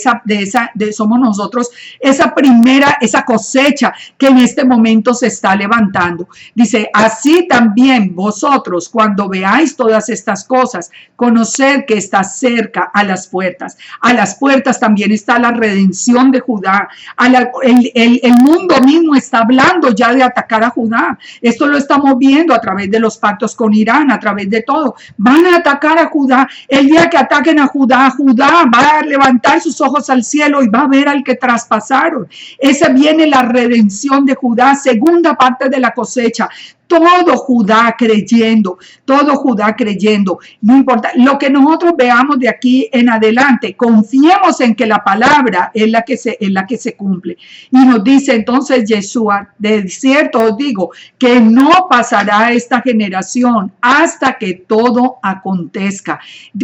somos nosotros esa cosecha que en este momento se está levantando. Dice, así también vosotros, cuando veáis todas estas cosas, conoced que está cerca a las puertas. A las puertas también está la redención de Judá. El mundo mismo está hablando ya de atacar a Judá. Esto lo estamos viendo a través de los pactos con Irán, a través de todo. Van a atacar a Judá. El día que ataquen a Judá, Judá va a levantar sus ojos al cielo y va a ver al que traspasaron. Esa viene la redención de Judá, segunda parte de la cosecha. Todo Judá creyendo, no importa lo que nosotros veamos de aquí en adelante, confiemos en que la palabra es la que se cumple. Y nos dice entonces Yeshua, de cierto os digo, que no pasará esta generación hasta que todo acontezca,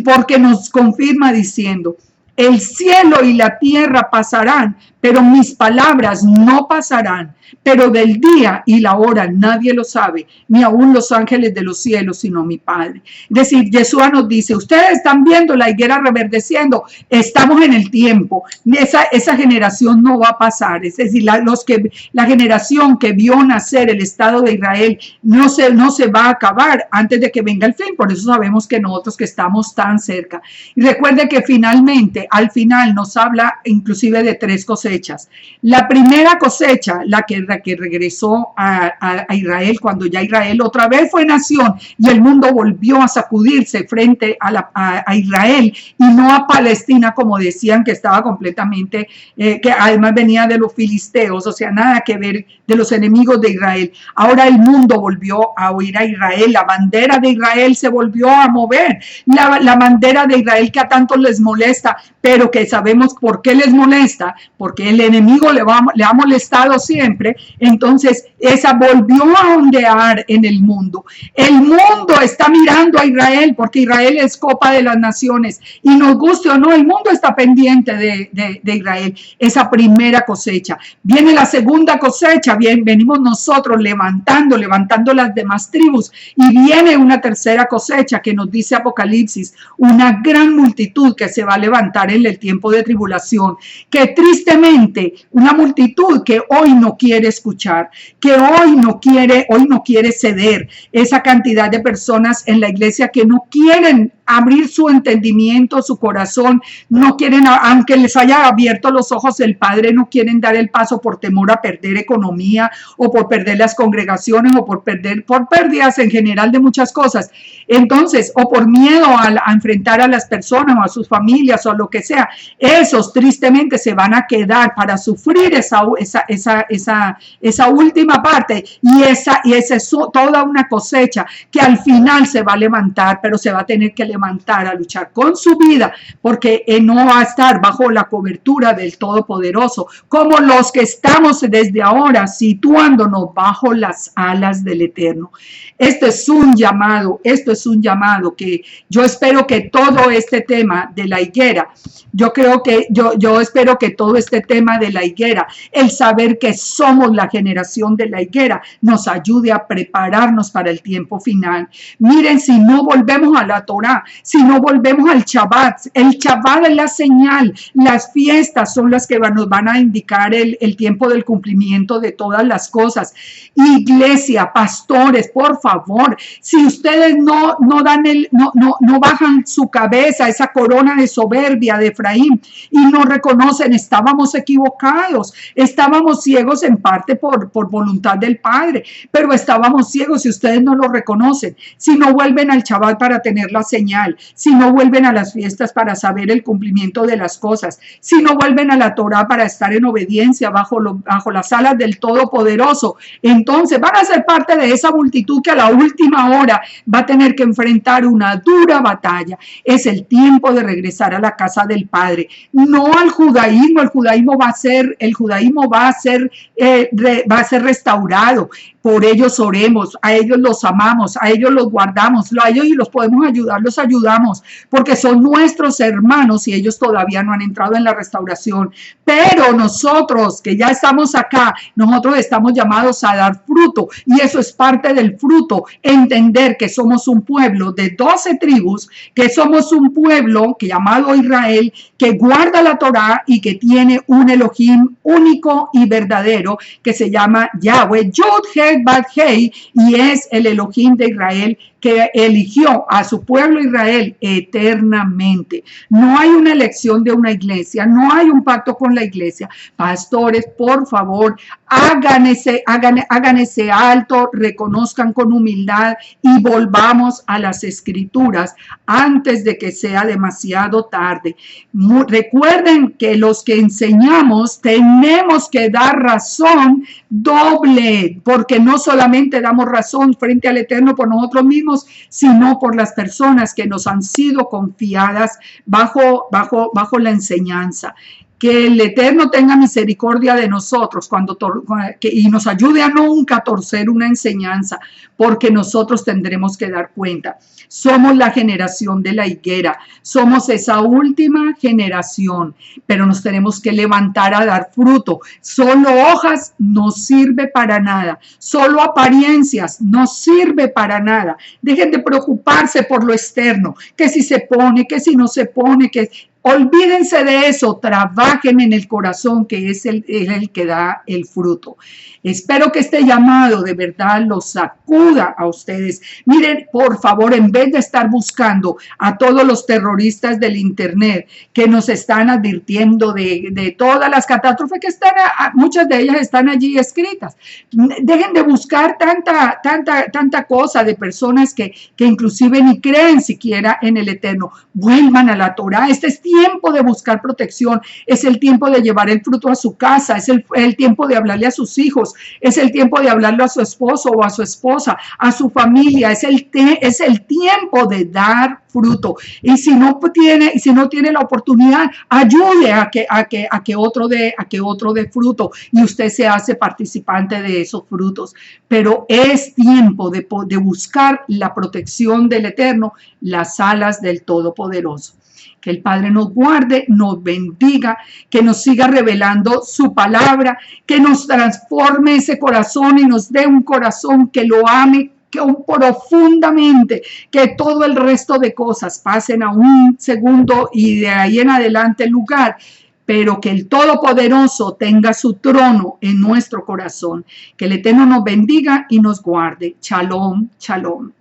porque nos confirma diciendo, el cielo y la tierra pasarán, pero mis palabras no pasarán. Pero del día y la hora nadie lo sabe, ni aun los ángeles de los cielos, sino mi Padre. Es decir, Yeshua nos dice, ustedes están viendo la higuera reverdeciendo, estamos en el tiempo, esa generación no va a pasar. Es decir, la generación que vio nacer el Estado de Israel no se va a acabar antes de que venga el fin. Por eso sabemos que nosotros que estamos tan cerca. Y recuerde que al final nos habla inclusive de 3 cosechas. La primera cosecha, la que regresó a Israel, cuando ya Israel otra vez fue nación y el mundo volvió a sacudirse frente a Israel y no a Palestina, como decían que estaba completamente, que además venía de los filisteos, o sea, nada que ver, de los enemigos de Israel. Ahora el mundo volvió a oír a Israel, la bandera de Israel se volvió a mover, la bandera de Israel que a tantos les molesta, pero que sabemos por qué les molesta, porque el enemigo le ha molestado siempre. Entonces esa volvió a ondear en el mundo. El mundo está mirando a Israel, porque Israel es copa de las naciones, y nos guste o no, el mundo está pendiente de Israel. Esa primera cosecha. Viene la segunda cosecha, venimos nosotros levantando las demás tribus, y viene una tercera cosecha que nos dice Apocalipsis, una gran multitud que se va a levantar en el tiempo de tribulación, que tristemente una multitud que hoy no quiere escuchar, que hoy no quiere ceder. Esa cantidad de personas en la iglesia que no quieren abrir su entendimiento, su corazón, no quieren, aunque les haya abierto los ojos el Padre, no quieren dar el paso por temor a perder economía, o por perder las congregaciones, o por pérdidas en general de muchas cosas. Entonces, o por miedo a enfrentar a las personas o a sus familias o a lo que sea. Esos tristemente se van a quedar para sufrir esa última parte, y esa es toda una cosecha que al final se va a levantar, pero se va a tener que levantar a luchar con su vida, porque no va a estar bajo la cobertura del Todopoderoso, como los que estamos desde ahora situándonos bajo las alas del Eterno. Esto es un llamado que yo espero que todo este tema de la higuera, yo espero que todo este tema de la higuera, el saber que somos la generación de la higuera, nos ayude a prepararnos para el tiempo final. Miren, si no volvemos a la Torá, si no volvemos al Shabbat, el Shabbat es la señal, las fiestas son las que nos van a indicar el tiempo del cumplimiento de todas las cosas. Iglesia, pastores, por favor, si ustedes no bajan su cabeza, esa corona de soberbia de Efraín, y no reconocen, estábamos equivocados, estábamos ciegos en parte por voluntad del Padre, pero estábamos ciegos si ustedes no lo reconocen, si no vuelven al Shabbat para tener la señal, si no vuelven a las fiestas para saber el cumplimiento de las cosas, si no vuelven a la Torá para estar en obediencia bajo las alas del Todopoderoso, entonces van a ser parte de esa multitud que a la última hora va a tener que enfrentar una dura batalla. Es el tiempo de regresar a la casa del Padre, no al judaísmo. El judaísmo va a ser restaurado. Por ellos oremos, a ellos los amamos, a ellos los guardamos, a ellos y los podemos ayudar, los ayudamos, porque son nuestros hermanos y ellos todavía no han entrado en la restauración. Pero nosotros que ya estamos acá, nosotros estamos llamados a dar fruto, y eso es parte del fruto, entender que somos un pueblo de 12 tribus, que somos un pueblo que llamado Israel, que guarda la Torá y que tiene un Elohim único y verdadero que se llama Yahweh, Yud He Bad Hei, y es el Elohim de Israel que eligió a su pueblo Israel eternamente. No hay una elección de una iglesia, no hay un pacto con la iglesia. Pastores, por favor, hagan ese alto, reconozcan con humildad y volvamos a las escrituras antes de que sea demasiado tarde. Recuerden que los que enseñamos tenemos que dar razón doble, porque no solamente damos razón frente al Eterno por nosotros mismos, sino por las personas que nos han sido confiadas bajo la enseñanza. Que el Eterno tenga misericordia de nosotros y nos ayude a nunca torcer una enseñanza, porque nosotros tendremos que dar cuenta. Somos la generación de la higuera, somos esa última generación, pero nos tenemos que levantar a dar fruto. Solo hojas no sirve para nada, solo apariencias no sirve para nada. Dejen de preocuparse por lo externo, que si se pone, que si no se pone, que... Olvídense de eso, trabajen en el corazón, que es el que da el fruto. Espero que este llamado de verdad los sacuda a ustedes. Miren, por favor, en vez de estar buscando a todos los terroristas del internet que nos están advirtiendo de todas las catástrofes que están, muchas de ellas están allí escritas. Dejen de buscar tanta cosa de personas que inclusive ni creen siquiera en el Eterno. Vuelvan a la Torá. Este es tiempo de buscar protección, es el tiempo de llevar el fruto a su casa, es el tiempo de hablarle a sus hijos, es el tiempo de hablarle a su esposo o a su esposa, a su familia, es el tiempo de dar fruto. Y si no tiene la oportunidad, ayude a que otro dé fruto y usted se hace participante de esos frutos. Pero es tiempo de buscar la protección del Eterno, las alas del Todopoderoso. Que el Padre nos guarde, nos bendiga, que nos siga revelando su palabra, que nos transforme ese corazón y nos dé un corazón que lo ame profundamente, que todo el resto de cosas pasen a un segundo y de ahí en adelante lugar, pero que el Todopoderoso tenga su trono en nuestro corazón. Que el Eterno nos bendiga y nos guarde. Shalom, shalom.